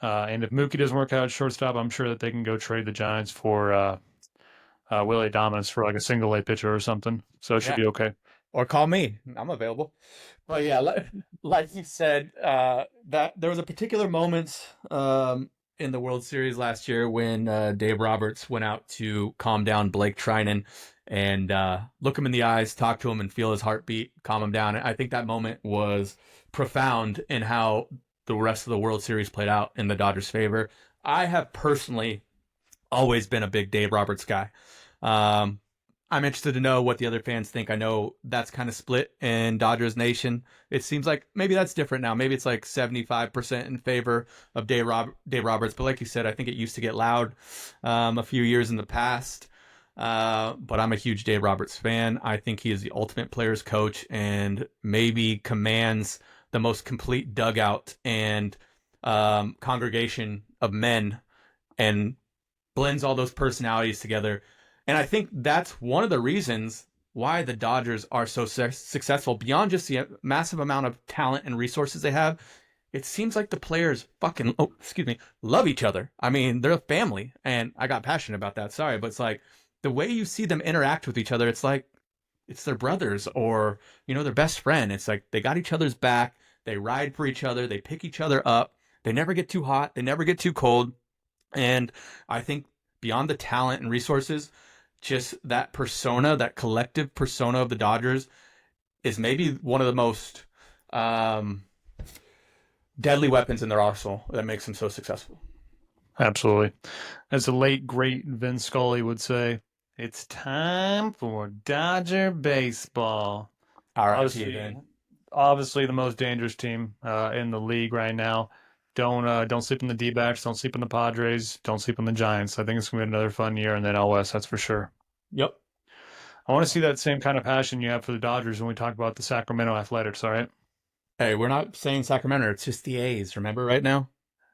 And if Mookie doesn't work out at shortstop, I'm sure that they can go trade the Giants for Willie Adames for like a single A pitcher or something. So it should be okay. Or call me. I'm available. But yeah, like you said, that there was a particular moment in the World Series last year when Dave Roberts went out to calm down Blake Trinan and look him in the eyes, talk to him, and feel his heartbeat, calm him down. And I think that moment was profound in how the rest of the World Series played out in the Dodgers' favor. I have personally always been a big Dave Roberts guy. I'm interested to know what the other fans think. I know that's kind of split in Dodgers Nation. It seems like maybe that's different now. Maybe it's like 75% in favor of Dave Roberts. But like you said, I think it used to get loud a few years in the past. But I'm a huge Dave Roberts fan. I think he is the ultimate player's coach and maybe commands the most complete dugout and congregation of men and blends all those personalities together. And I think that's one of the reasons why the Dodgers are so successful beyond just the massive amount of talent and resources they have. It seems like the players love each other. I mean, they're a family, and I got passionate about that. Sorry, but it's like the way you see them interact with each other, it's like it's their brothers or, their best friend. It's like they got each other's back. They ride for each other. They pick each other up. They never get too hot. They never get too cold. And I think beyond the talent and resources, just that persona, that collective persona of the Dodgers is maybe one of the most deadly weapons in their arsenal that makes them so successful. Absolutely. As the late, great Vin Scully would say, it's time for Dodger baseball. Obviously the most dangerous team in the league right now. Don't sleep on the D-backs. Don't sleep on the Padres. Don't sleep on the Giants. I think it's going to be another fun year in that NL West, that's for sure. Yep. I want to see that same kind of passion you have for the Dodgers when we talk about the Sacramento Athletics, all right? Hey, we're not saying Sacramento. It's just the A's, remember, right now?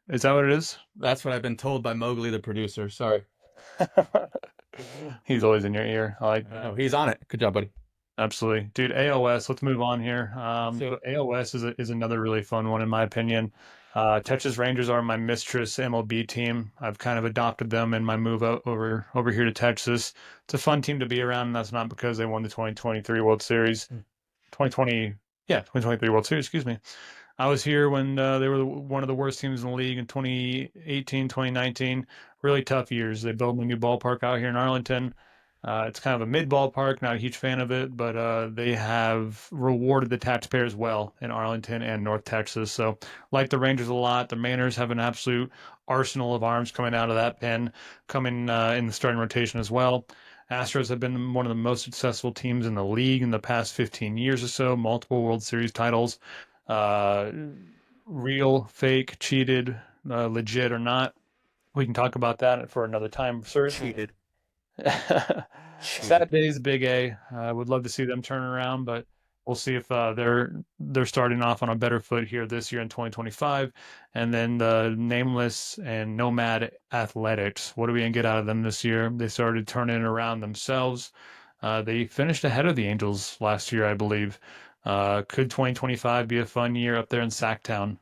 Is that what it is? That's what I've been told by Mowgli, the producer. Sorry. He's always in your ear. I like that. Oh, he's on it. Good job, buddy. Absolutely. Dude, AOS, let's move on here. So AOS is another really fun one, in my opinion. Texas Rangers are my mistress MLB team. I've kind of adopted them in my move over here to Texas. It's a fun team to be around, and that's not because they won the 2023 World Series. 2023 World Series, excuse me. I was here when they were one of the worst teams in the league in 2018, 2019. Really tough years. They built a new ballpark out here in Arlington. It's kind of a mid ballpark, not a huge fan of it, but they have rewarded the taxpayers well in Arlington and North Texas. So, like the Rangers a lot, the Mariners have an absolute arsenal of arms coming out of that pen, coming in the starting rotation as well. Astros have been one of the most successful teams in the league in the past 15 years or so, multiple World Series titles. Uh, Real, fake, cheated, legit or not. We can talk about that for another time, sir. Cheated. Sad days, Big A. I would love to see them turn around, but we'll see if they're starting off on a better foot here this year in 2025. And then the nameless and nomad athletics. What are we gonna get out of them this year? They started turning it around themselves. They finished ahead of the Angels last year, I believe. Could 2025 be a fun year up there in Sacktown?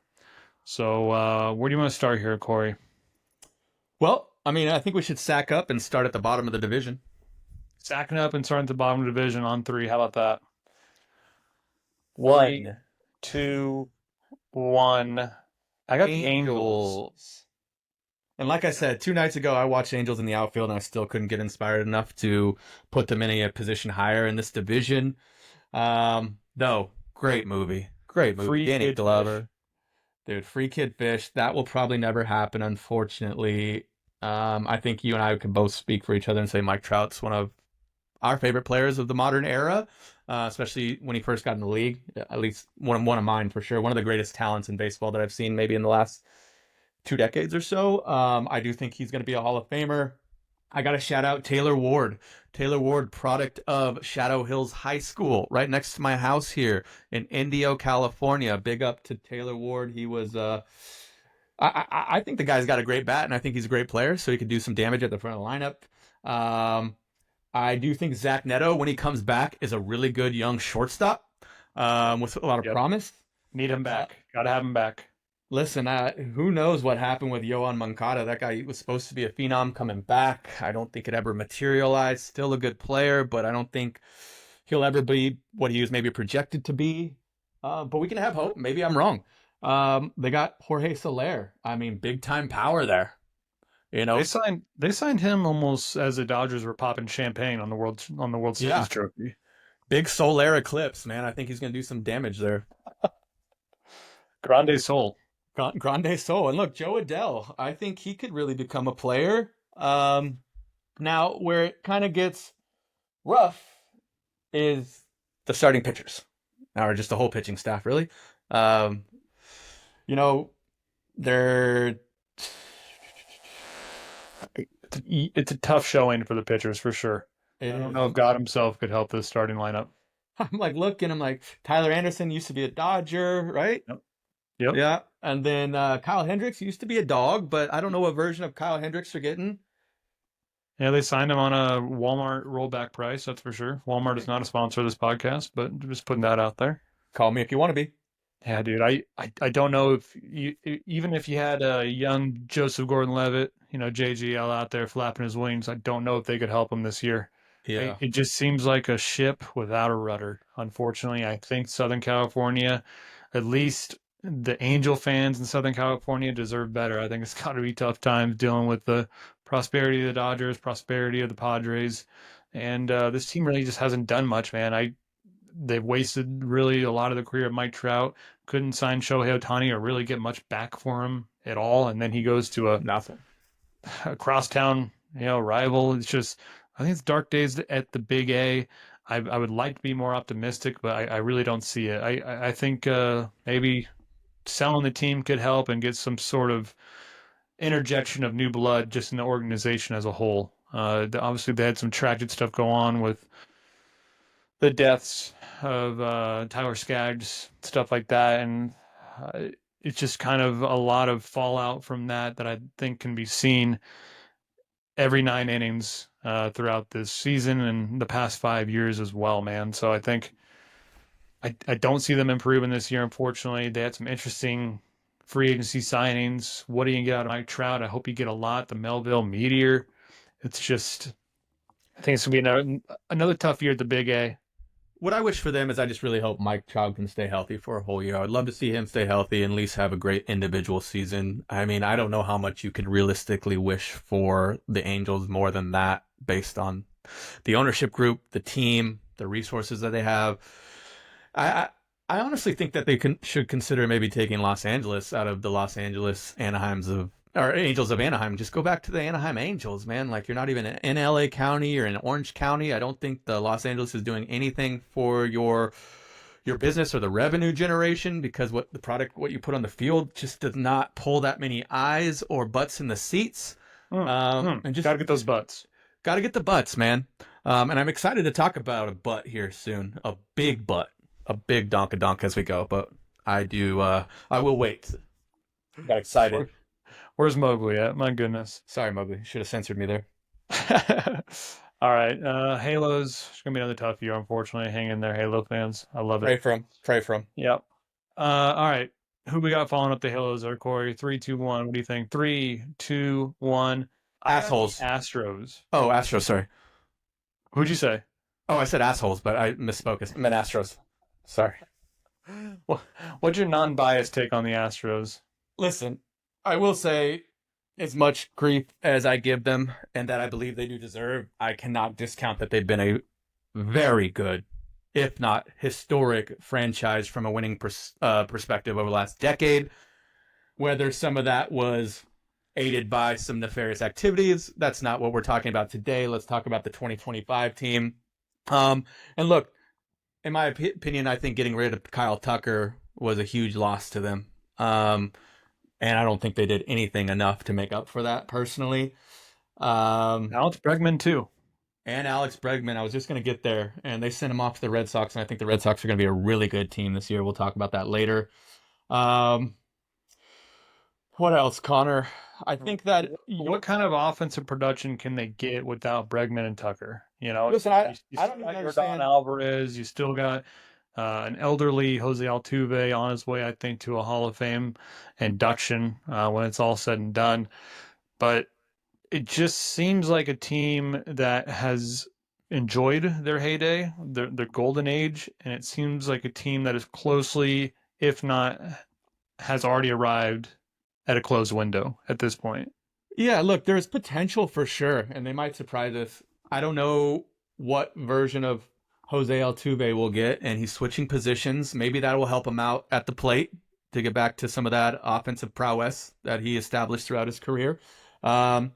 So where do you want to start here, Corey? Well, I mean, I think we should sack up and start at the bottom of the division. Sacking up and starting at the bottom of the division on 3. How about that? 1. 3, 2, 1. I got the Angels. And like I said, 2 nights ago, I watched Angels in the outfield, and I still couldn't get inspired enough to put them in a position higher in this division. No, great movie. Great movie. Free Danny Kid Glover. Dude, Free Kid Fish. That will probably never happen, unfortunately. I think you and I can both speak for each other and say Mike Trout's one of our favorite players of the modern era, especially when he first got in the league. At least one of mine for sure. One of the greatest talents in baseball that I've seen maybe in the last 2 decades or so. I do think he's going to be a Hall of Famer. I got to shout out Taylor Ward. Taylor Ward, product of Shadow Hills High School, right next to my house here in Indio, California. Big up to Taylor Ward. He was, I think the guy's got a great bat, and I think he's a great player, so he could do some damage at the front of the lineup. I do think Zach Neto, when he comes back, is a really good young shortstop with a lot of promise. Need him back. Got to have him back. Listen, who knows what happened with Yohan Moncada? That guy was supposed to be a phenom coming back. I don't think it ever materialized. Still a good player, but I don't think he'll ever be what he was maybe projected to be. But we can have hope. Maybe I'm wrong. They got Jorge Soler. I mean, big time power there. You know, they signed him almost as the Dodgers were popping champagne on the World Series trophy. Big Soler eclipse, man. I think he's going to do some damage there. Grande Sol. Grande Sol. And look, Joe Adele, I think he could really become a player. Now, where it kind of gets rough is the starting pitchers, or just the whole pitching staff, really. You know, they're... It's a tough showing for the pitchers, for sure. I don't know if God himself could help this starting lineup. I'm like looking, I'm like, Tyler Anderson used to be a Dodger, right? Yep. Yeah. And then Kyle Hendricks used to be a Dog, but I don't know what version of Kyle Hendricks they're getting. Yeah, they signed him on a Walmart rollback price, that's for sure. Walmart is not a sponsor of this podcast, but just putting that out there. Call me if you want to be. Yeah, dude, I don't know if you, even if you had a young Joseph Gordon-Levitt, JGL out there flapping his wings, I don't know if they could help him this year. Yeah. It just seems like a ship without a rudder. Unfortunately, I think Southern California, at least the Angel fans in Southern California, deserve better. I think it's got to be tough times dealing with the prosperity of the Dodgers, prosperity of the Padres, and this team really just hasn't done much, man. They've wasted really a lot of the career of Mike Trout. Couldn't sign Shohei Ohtani or really get much back for him at all, and then he goes to Nothing. A crosstown, rival. It's just, I think it's dark days at the Big A. I would like to be more optimistic, but I really don't see it. I think maybe selling the team could help and get some sort of interjection of new blood just in the organization as a whole. Obviously, they had some tragic stuff go on with the deaths of Tyler Skaggs, stuff like that, and it's just kind of a lot of fallout from that I think can be seen every 9 innings throughout this season and the past 5 years as well, man. So I think I don't see them improving this year, unfortunately. They had some interesting free agency signings. What do you get out of Mike Trout? I hope you get a lot. The Melville Meteor. It's just, I think it's going to be another tough year at the Big A. what I wish for them is I just really hope Mike Trout can stay healthy for a whole year. I would love to see him stay healthy and at least have a great individual season. I mean, I don't know how much you can realistically wish for the Angels more than that based on the ownership group, the team, the resources that they have. I I honestly think that they should consider maybe taking Los Angeles out of the Los Angeles Angels of Anaheim. Just go back to the Anaheim Angels, man. Like, you're not even in LA County, you're in Orange County. I don't think the Los Angeles is doing anything for your business or the revenue generation, because what you put on the field just does not pull that many eyes or butts in the seats. And just gotta get those butts. Gotta get the butts, man. And I'm excited to talk about a butt here soon. A big butt. A big donk as we go. But I will wait. Got excited. Where's Mowgli at? My goodness. Sorry, Mowgli. Should have censored me there. All right. Halo's it's gonna be another tough year, unfortunately. Hang in there, Halo fans. I love it. Pray for him. Yep. All right. Who we got following up the Halos there, Corey? 3, 2, 1. What do you think? 3, 2, 1. Assholes. Astros. Oh, Astros, sorry. Who'd you say? Oh, I said assholes, but I misspoke. I meant Astros. Sorry. What's your non-biased take on the Astros? Listen, I will say, as much grief as I give them and that I believe they do deserve, I cannot discount that they've been a very good, if not historic, franchise from a winning perspective over the last decade. Whether some of that was aided by some nefarious activities, that's not what we're talking about today. Let's talk about the 2025 team. And look, in my opinion, I think getting rid of Kyle Tucker was a huge loss to them. And I don't think they did anything enough to make up for that, personally. Alex Bregman, too. And Alex Bregman, I was just going to get there. And they sent him off to the Red Sox, and I think the Red Sox are going to be a really good team this year. We'll talk about that later. What else, Connor? I think that... What kind of offensive production can they get without Bregman and Tucker? You know, listen, I don't got understand. Yordan Alvarez. You still got an elderly Jose Altuve on his way, I think, to a Hall of Fame induction when it's all said and done. But it just seems like a team that has enjoyed their heyday, their golden age, and it seems like a team that is closely, if not, has already arrived at a closed window at this point. Yeah, look, there's potential for sure, and they might surprise us. I don't know what version of Jose Altuve will get, and he's switching positions. Maybe that will help him out at the plate to get back to some of that offensive prowess that he established throughout his career. Yordan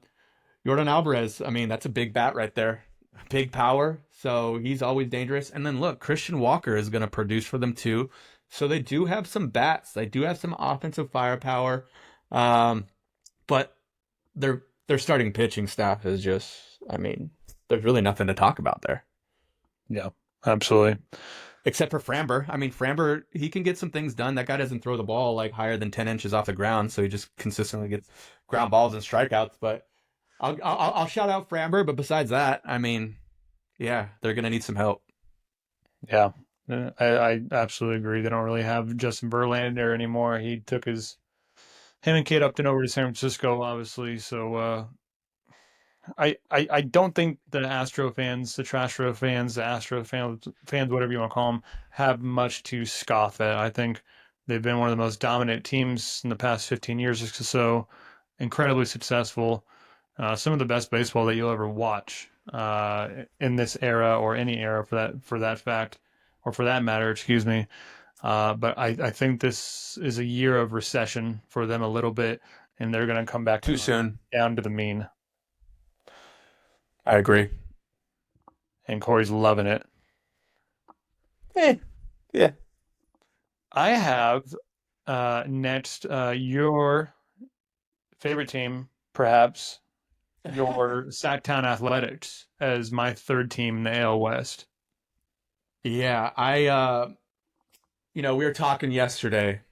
Alvarez, I mean, that's a big bat right there. Big power, so he's always dangerous. And then look, Christian Walker is going to produce for them too. So they do have some bats. They do have some offensive firepower. But their starting pitching staff is just, I mean, there's really nothing to talk about there. Yeah, absolutely. Except for Framber. I mean, Framber, he can get some things done. That guy doesn't throw the ball like higher than 10 inches off the ground, so he just consistently gets ground balls and strikeouts. But I'll shout out Framber. But besides that, I mean, yeah, they're gonna need some help. Yeah, I absolutely agree. They don't really have Justin Verlander anymore. He took him and Kate Upton over to San Francisco, obviously. So I don't think the Astro fans, the Trastro fans, the Astro fans, whatever you want to call them, have much to scoff at. I think they've been one of the most dominant teams in the past 15 years or so, incredibly successful. Some of the best baseball that you'll ever watch in this era, or any era for that fact, or for that matter, excuse me. But I think this is a year of recession for them a little bit, and they're going to come back too soon down to the mean. I agree. And Corey's loving it. Yeah. I have next your favorite team, perhaps, your Sacktown Athletics, as my third team in the AL West. Yeah, we were talking yesterday,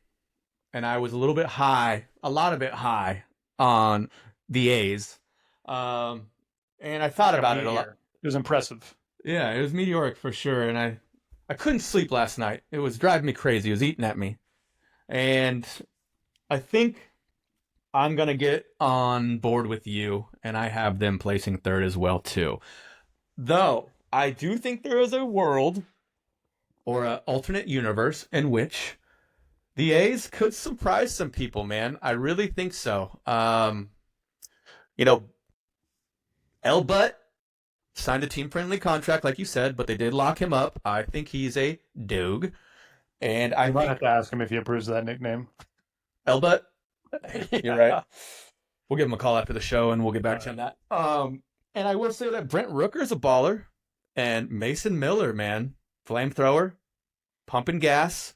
and I was a lot of bit high on the A's. And I thought about it a lot. It was impressive. Yeah, it was meteoric for sure. And I couldn't sleep last night. It was driving me crazy. It was eating at me. And I think I'm going to get on board with you, and I have them placing third as well, too. Though, I do think there is a world or an alternate universe in which the A's could surprise some people, man. I really think so. You know, L. Butt signed a team-friendly contract, like you said, but they did lock him up. I think he's a Doog. And I You might think have to ask him if he approves of that nickname. L. Butt, you're Yeah. right. We'll give him a call after the show, and we'll get back to him on that. And I will say that Brent Rooker's a baller, and Mason Miller, man, flamethrower, pumping gas.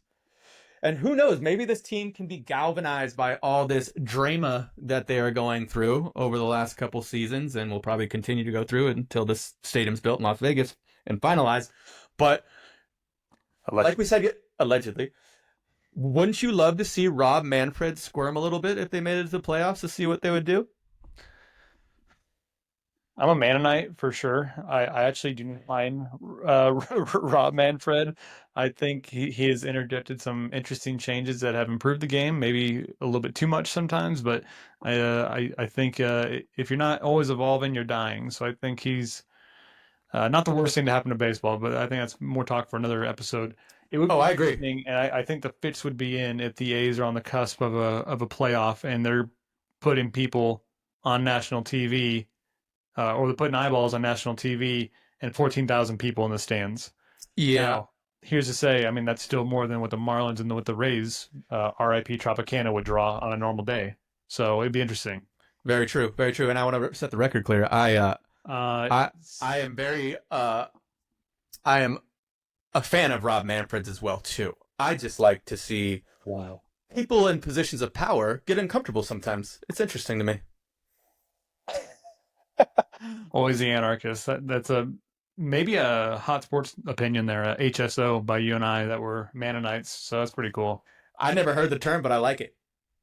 And who knows, maybe this team can be galvanized by all this drama that they are going through over the last couple seasons, and will probably continue to go through it until this stadium's built in Las Vegas and finalized. But like we said, allegedly, wouldn't you love to see Rob Manfred squirm a little bit if they made it to the playoffs to see what they would do? I'm a Mannonite for sure. I actually do not mind Rob Manfred. I think he has interjected some interesting changes that have improved the game, maybe a little bit too much sometimes, but I think if you're not always evolving, you're dying. So I think he's not the worst thing to happen to baseball, but I think that's more talk for another episode. It would be I agree. interesting, and I think the fits would be in if the A's are on the cusp of a playoff and they're putting people on national TV. Or they're putting eyeballs on national TV and 14,000 people in the stands. Yeah. Now, here's to say, I mean, that's still more than what the Marlins and what the Rays, RIP Tropicana, would draw on a normal day. So it'd be interesting. Very true. Very true. And I want to set the record clear. I am very I am a fan of Rob Manfred's as well too. I just like to see people in positions of power get uncomfortable sometimes. It's interesting to me. Always the anarchist. That's maybe a hot sports opinion there, a HSO by you and I that were Mannonites. So that's pretty cool. I never heard the term, but I like it.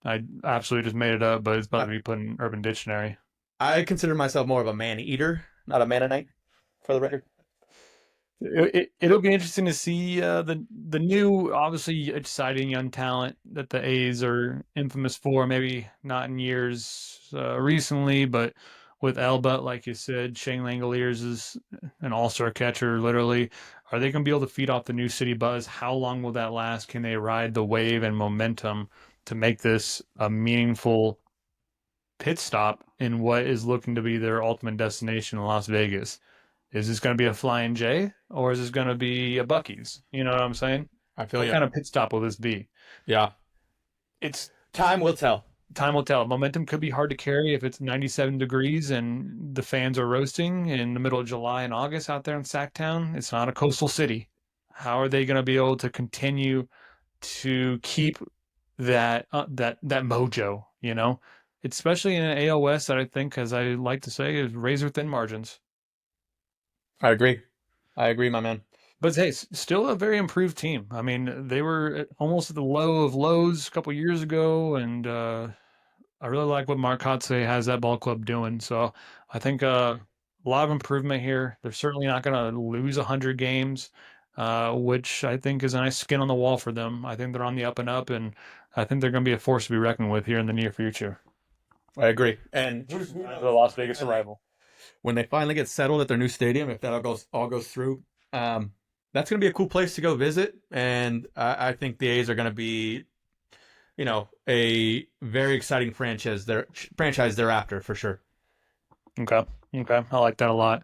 I absolutely just made it up, but it's about to be put in Urban Dictionary. I consider myself more of a man-eater, not a Mannonite, for the record. It'll be interesting to see the new, obviously exciting young talent that the A's are infamous for. Maybe not in years recently, but with Elba, like you said, Shane Langoliers is an all-star catcher, literally. Are they going to be able to feed off the new city buzz? How long will that last? Can they ride the wave and momentum to make this a meaningful pit stop in what is looking to be their ultimate destination in Las Vegas? Is this going to be a Flying J, or is this going to be a Buc-ee's? You know what I'm saying? I feel What kind of pit stop will this be? Yeah. It's Time will tell. Time will tell. Momentum could be hard to carry if it's 97 degrees and the fans are roasting in the middle of July and August out there in Sacktown. It's not a coastal city. How are they going to be able to continue to keep that mojo, you know? Especially in an AL West that I think, as I like to say, is razor thin margins. I agree, my man. But hey, still a very improved team. I mean, they were almost at the low of lows a couple years ago, and I really like what Mark Kotze has that ball club doing. So I think a lot of improvement here. They're certainly not going to lose 100 games, which I think is a nice skin on the wall for them. I think they're on the up and up, and I think they're going to be a force to be reckoned with here in the near future. I agree. And The Las Vegas arrival. When they finally get settled at their new stadium, if that all goes through, that's going to be a cool place to go visit. And I think the A's are going to be, a very exciting franchise thereafter for sure. Okay. I like that a lot.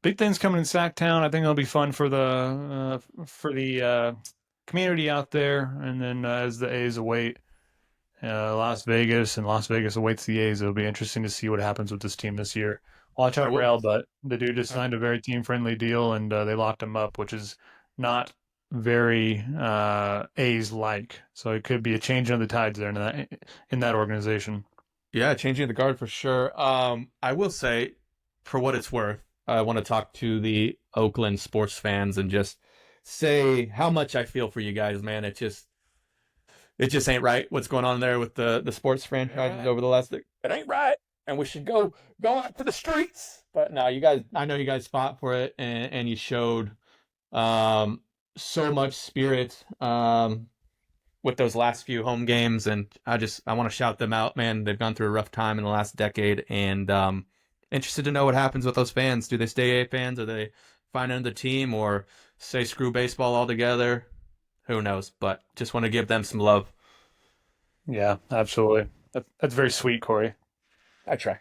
Big things coming in Sacktown. I think it'll be fun for the community out there. And then as the A's await Las Vegas, and Las Vegas awaits the A's, it'll be interesting to see what happens with this team this year. Watch out for Al, but the dude just signed a very team-friendly deal, and they locked him up, which is not very A's-like. So it could be a change of the tides there in that organization. Yeah, changing the guard for sure. I will say, for what it's worth, I want to talk to the Oakland sports fans and just say how much I feel for you guys, man. It just ain't right what's going on there with the sports franchises over the last. It ain't right. And we should go out to the streets. But no, you guys, I know you guys fought for it, and you showed so much spirit with those last few home games. And I want to shout them out, man. They've gone through a rough time in the last decade, and interested to know what happens with those fans. Do they stay A fans? Or they find another team? Or say screw baseball altogether. Who knows? But just want to give them some love. Yeah, absolutely. That's very sweet, Corey. I try.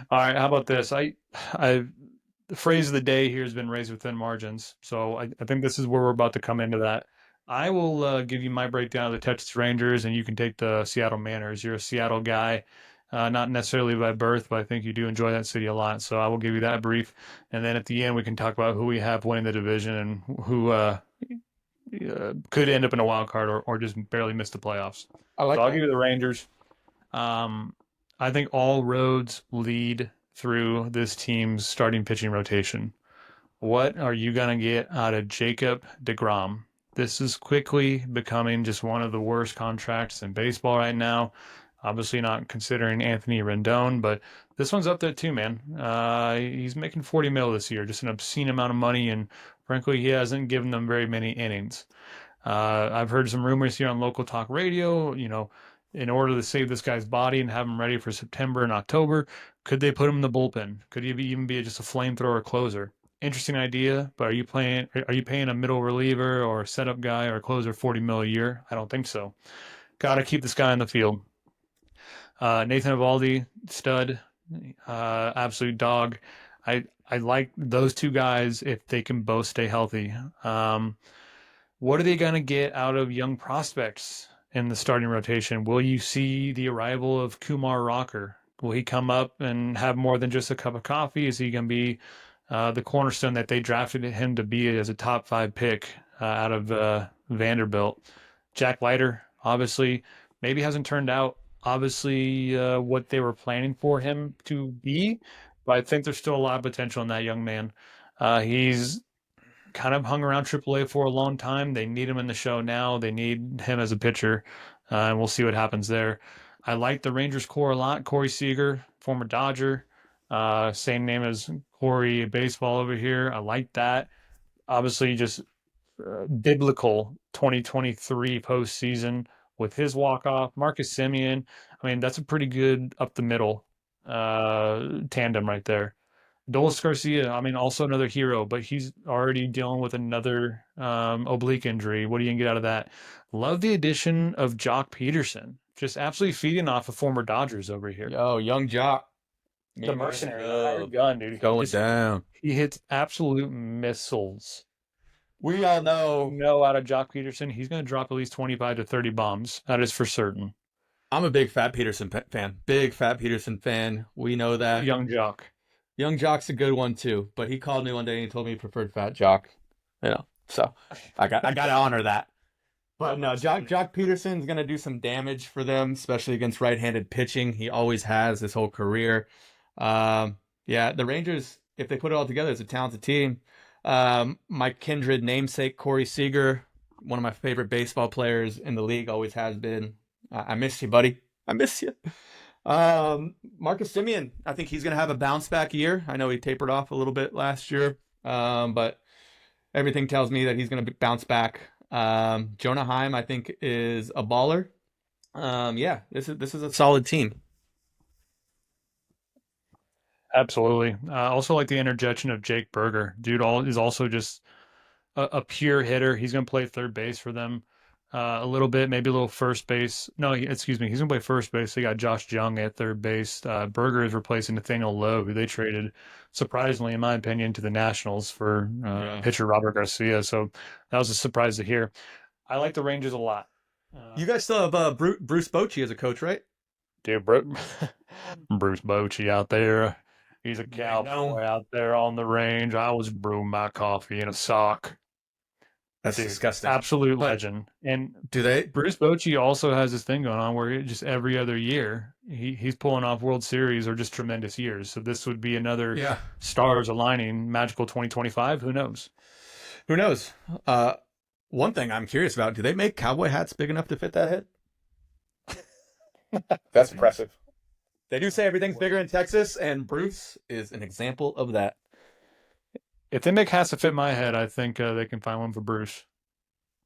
All right, how about this? The phrase of the day here has been raised within margins. So I think this is where we're about to come into that. I will give you my breakdown of the Texas Rangers, and you can take the Seattle Mariners. You're a Seattle guy, not necessarily by birth, but I think you do enjoy that city a lot. So I will give you that brief, and then at the end we can talk about who we have winning the division and who could end up in a wild card or just barely miss the playoffs. I like So I'll that. give you the Rangers. I think all roads lead through this team's starting pitching rotation. What are you going to get out of Jacob deGrom? This is quickly becoming just one of the worst contracts in baseball right now. Obviously not considering Anthony Rendon, but this one's up there too, man. He's making 40 mil this year, just an obscene amount of money, and frankly, he hasn't given them very many innings. I've heard some rumors here on local talk radio, in order to save this guy's body and have him ready for September and October, could they put him in the bullpen? Could he even be just a flamethrower closer? Interesting idea, but are you paying a middle reliever or a setup guy or a closer 40 mil a year? I don't think so. Got to keep this guy in the field. Nathan Eovaldi, stud, absolute dog. I like those two guys if they can both stay healthy. What are they going to get out of young prospects in the starting rotation? Will you see the arrival of Kumar Rocker? Will he come up and have more than just a cup of coffee? Is he going to be the cornerstone that they drafted him to be as a top 5 pick out of Vanderbilt? Jack Leiter, obviously, maybe hasn't turned out what they were planning for him to be, but I think there's still a lot of potential in that young man. He's kind of hung around AAA for a long time. They need him in the show now. They need him as a pitcher, and we'll see what happens there. I like the Rangers core a lot. Corey Seager, former Dodger, same name as Corey Baseball over here. I like that. Obviously, just biblical 2023 postseason with his walk-off. Marcus Semien, I mean, that's a pretty good up-the-middle tandem right there. Dolis Garcia, I mean, also another hero, but he's already dealing with another oblique injury. What are you going to get out of that? Love the addition of Jock Peterson. Just absolutely feeding off of former Dodgers over here. Yo, young Jock. The mercenary, the hired gun, dude. Going down. He hits absolute missiles. We all know. Out of Jock Peterson, he's going to drop at least 25 to 30 bombs. That is for certain. I'm a big Fat Peterson fan. Big Fat Peterson fan. We know that. Young Jock. Young Jock's a good one too, but he called me one day and he told me he preferred Fat Jock. So I got to honor that. But no, Jock Peterson's gonna do some damage for them, especially against right-handed pitching. He always has his whole career. The Rangers, if they put it all together, it's a talented team. My kindred namesake Corey Seager, one of my favorite baseball players in the league, always has been. I miss you, buddy. I miss you. Marcus Semien, I think he's going to have a bounce back year. I know he tapered off a little bit last year, but everything tells me that he's going to bounce back. Jonah Heim, I think, is a baller. This is a solid team. Absolutely. Also like the interjection of Jake Berger. Dude is also just a pure hitter. He's going to play third base for them. A little bit, maybe a little first base. No, excuse me. He's going to play first base. They got Josh Jung at third base. Berger is replacing Nathaniel Lowe, who they traded, surprisingly, in my opinion, to the Nationals for pitcher Robert Garcia. So that was a surprise to hear. I like the Rangers a lot. You guys still have Bruce Bochy as a coach, right? Dude, Bruce Bochy out there. He's a cowboy out there on the range. I was brewing my coffee in a sock. That's disgusting. Absolute legend. And Bruce Bochy also has this thing going on where just every other year he's pulling off World Series or just tremendous years. So this would be another stars aligning magical 2025. Who knows? Who knows? One thing I'm curious about, do they make cowboy hats big enough to fit that head? That's impressive. They do say everything's bigger in Texas, and Bruce is an example of that. If they make hats to fit my head, I think they can find one for Bruce.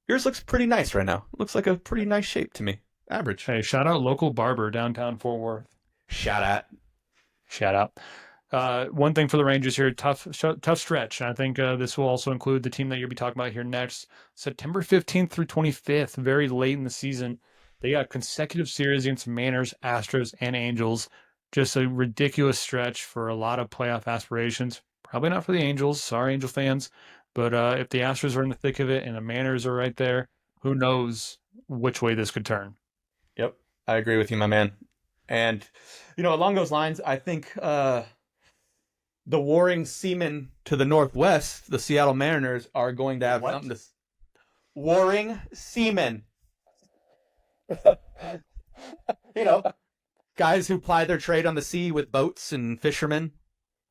Yours looks pretty nice right now. Looks like a pretty nice shape to me. Average. Hey, shout out local barber downtown Fort Worth. Shout out. One thing for the Rangers here, tough stretch. And I think this will also include the team that you'll be talking about here next. September 15th through 25th, very late in the season. They got consecutive series against Mariners, Astros, and Angels. Just a ridiculous stretch for a lot of playoff aspirations. Probably not for the Angels. Sorry, Angel fans. But if the Astros are in the thick of it and the Mariners are right there, who knows which way this could turn. Yep, I agree with you, my man. And, along those lines, I think the warring seamen to the northwest, the Seattle Mariners, are going to have something to. Warring seamen. Guys who ply their trade on the sea with boats and fishermen.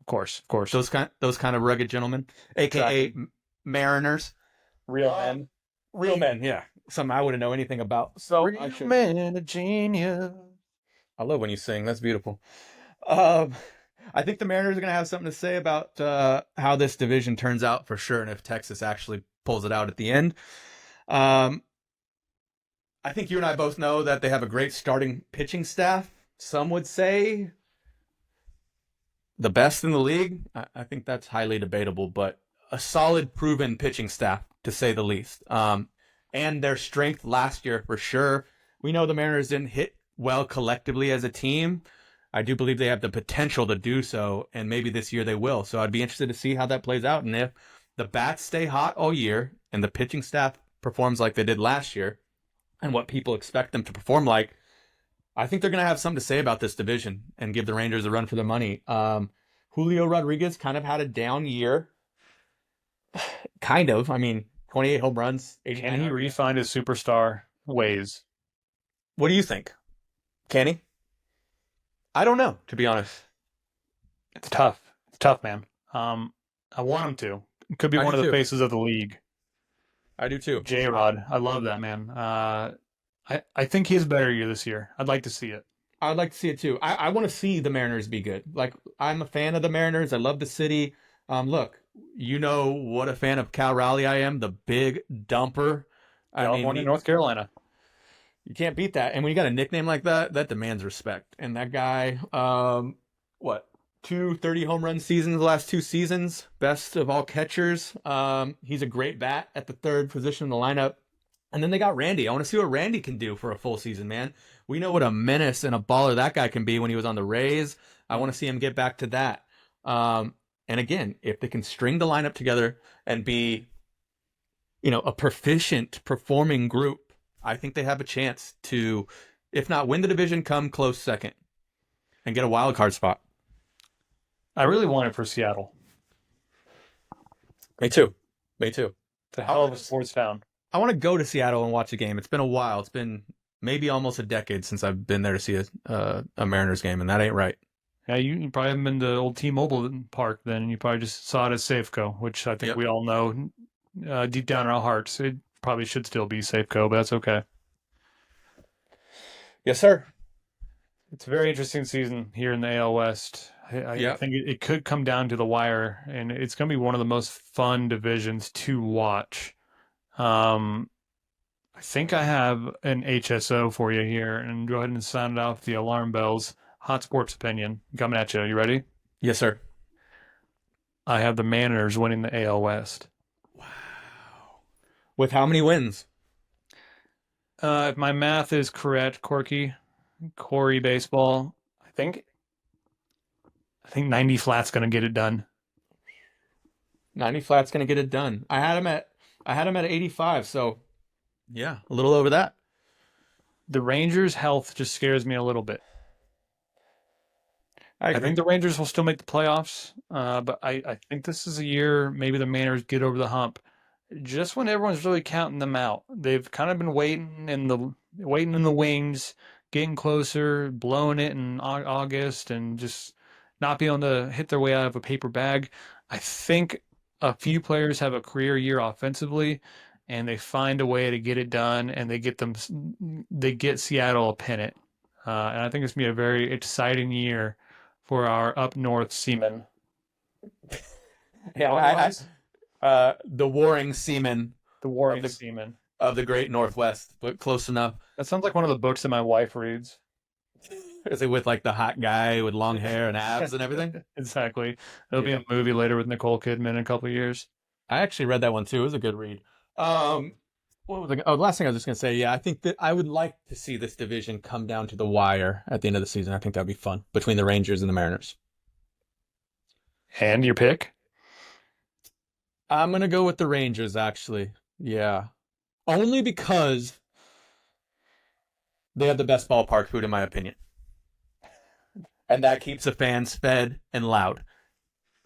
Of course. Those kind of rugged gentlemen, aka mariners. Real men. Real men, yeah. Something I wouldn't know anything about. So Real man, a genius. I love when you sing. That's beautiful. I think the Mariners are going to have something to say about how this division turns out for sure, and if Texas actually pulls it out at the end. I think you and I both know that they have a great starting pitching staff. Some would say the best in the league. I think that's highly debatable, but a solid, proven pitching staff, to say the least. And their strength last year, for sure. We know the Mariners didn't hit well collectively as a team. I do believe they have the potential to do so, and maybe this year they will. So I'd be interested to see how that plays out. And if the bats stay hot all year and the pitching staff performs like they did last year and what people expect them to perform like, I think they're going to have something to say about this division and give the Rangers a run for their money. Julio Rodriguez kind of had a down year. Kind of. I mean, 28 home runs. Can he refine his superstar ways? What do you think? Can he? I don't know, to be honest. It's tough. It's tough, man. I want him to. Could be one of the faces of the league. I do too. J-Rod. I love that, man. I think he has a better year this year. I'd like to see it. I'd like to see it too. I want to see the Mariners be good. Like, I'm a fan of the Mariners. I love the city. Look, you know what a fan of Cal Raleigh I am, the big dumper. California, North Carolina. You can't beat that. And when you got a nickname like that, that demands respect. And that guy, 230 home run seasons the last 2 seasons, best of all catchers. He's a great bat at the third position in the lineup. And then they got Randy. I want to see what Randy can do for a full season, man. We know what a menace and a baller that guy can be when he was on the Rays. I want to see him get back to that. And again, if they can string the lineup together and be, a proficient performing group, I think they have a chance to, if not win the division, come close second and get a wild card spot. I really want it for Seattle. Me too. It's a hell of a sports town. I want to go to Seattle and watch a game. It's been a while. It's been maybe almost a decade since I've been there to see a Mariners game, and that ain't right. Yeah, you probably haven't been to old T-Mobile Park then. You probably just saw it as Safeco, which I think we all know deep down in our hearts. It probably should still be Safeco, but that's okay. Yes, sir. It's a very interesting season here in the AL West. I think it could come down to the wire, and it's going to be one of the most fun divisions to watch. I think I have an HSO for you here, and go ahead and sound off the alarm bells. Hot Sports Opinion coming at you. You ready? Yes, sir. I have the Mariners winning the AL West. Wow. With how many wins? If my math is correct, Corey Baseball, I think 90 flat's going to get it done. 90 flat's going to get it done. I had him at 85, so yeah, a little over that. The Rangers' health just scares me a little bit. I think the Rangers will still make the playoffs, but I think this is a year maybe the Mariners get over the hump. Just when everyone's really counting them out, they've kind of been waiting in the wings, getting closer, blowing it in August, and just not being able to hit their way out of a paper bag. I think a few players have a career year offensively, and they find a way to get it done, and they get Seattle a pennant. And I think it's going to be a very exciting year for our up north seamen. Yeah, the warring seamen. The warring seamen of the great Northwest, but close enough. That sounds like one of the books that my wife reads. Is it with like the hot guy with long hair and abs and everything? Exactly. There'll be Yeah. a movie later with Nicole Kidman in a couple of years. I actually read that one too. It was a good read. What was the last thing I was just gonna say? Yeah, I think that I would like to see this division come down to the wire at the end of the season. I think that'd be fun between the Rangers and the Mariners. And your pick? I'm gonna go with the Rangers, actually. Yeah, only because they have the best ballpark food, in my opinion, and that keeps the fans fed and loud.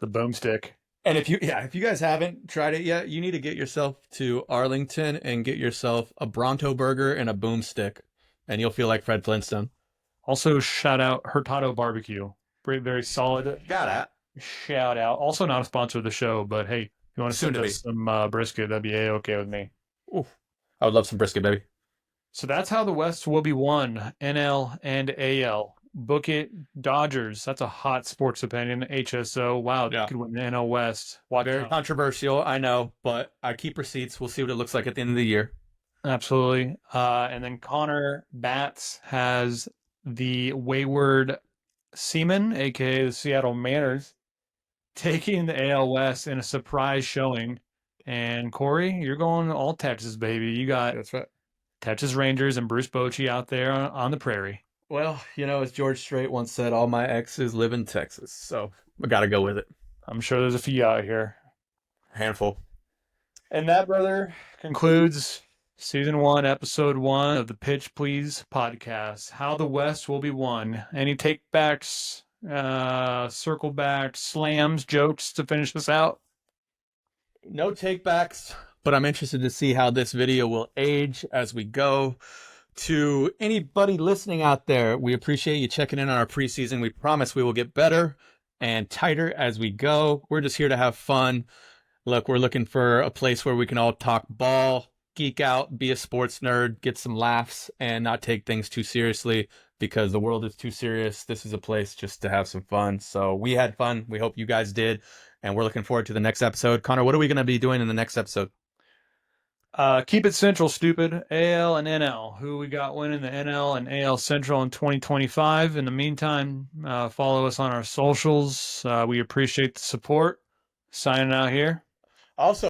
The boomstick. And if you guys haven't tried it yet, you need to get yourself to Arlington and get yourself a Bronto burger and a boomstick, and you'll feel like Fred Flintstone. Also, shout out Hurtado Barbecue. Very, very solid. Got it. Shout out. Also, not a sponsor of the show, but hey, if you want to Soon send to us some brisket, that'd be A-okay with me. Oof. I would love some brisket, baby. So that's how the West will be won, NL and AL. Book it, Dodgers. That's a hot sports opinion. HSO. Wow, they Yeah. could win the NL West. Watch Very out. controversial, I know, but I keep receipts. We'll see what it looks like at the end of the year. Absolutely. And then Connor Batts has the Wayward Seaman, aka the Seattle Mariners, taking the AL West in a surprise showing. And Corey, you're going all Texas, baby. You got That's right. Texas Rangers and Bruce Bochy out there on the prairie. Well, as George Strait once said, all my exes live in Texas, so I gotta go with it. I'm sure there's a few out here. Handful. And that, brother, concludes Season 1, Episode 1 of the Pitch Please podcast. How the West will be won. Any takebacks, circle backs, slams, jokes to finish this out? No takebacks, but I'm interested to see how this video will age as we go. To anybody listening out there, we appreciate you checking in on our preseason. We promise we will get better and tighter as we go. We're just here to have fun. Look, we're looking for a place where we can all talk ball, geek out, be a sports nerd, get some laughs, and not take things too seriously because the world is too serious. This is a place just to have some fun. So we had fun. We hope you guys did. And we're looking forward to the next episode. Connor, what are we going to be doing in the next episode? Keep it central, stupid. AL and NL. Who we got winning the NL and AL Central in 2025. In the meantime, follow us on our socials. We appreciate the support. Signing out here. Also,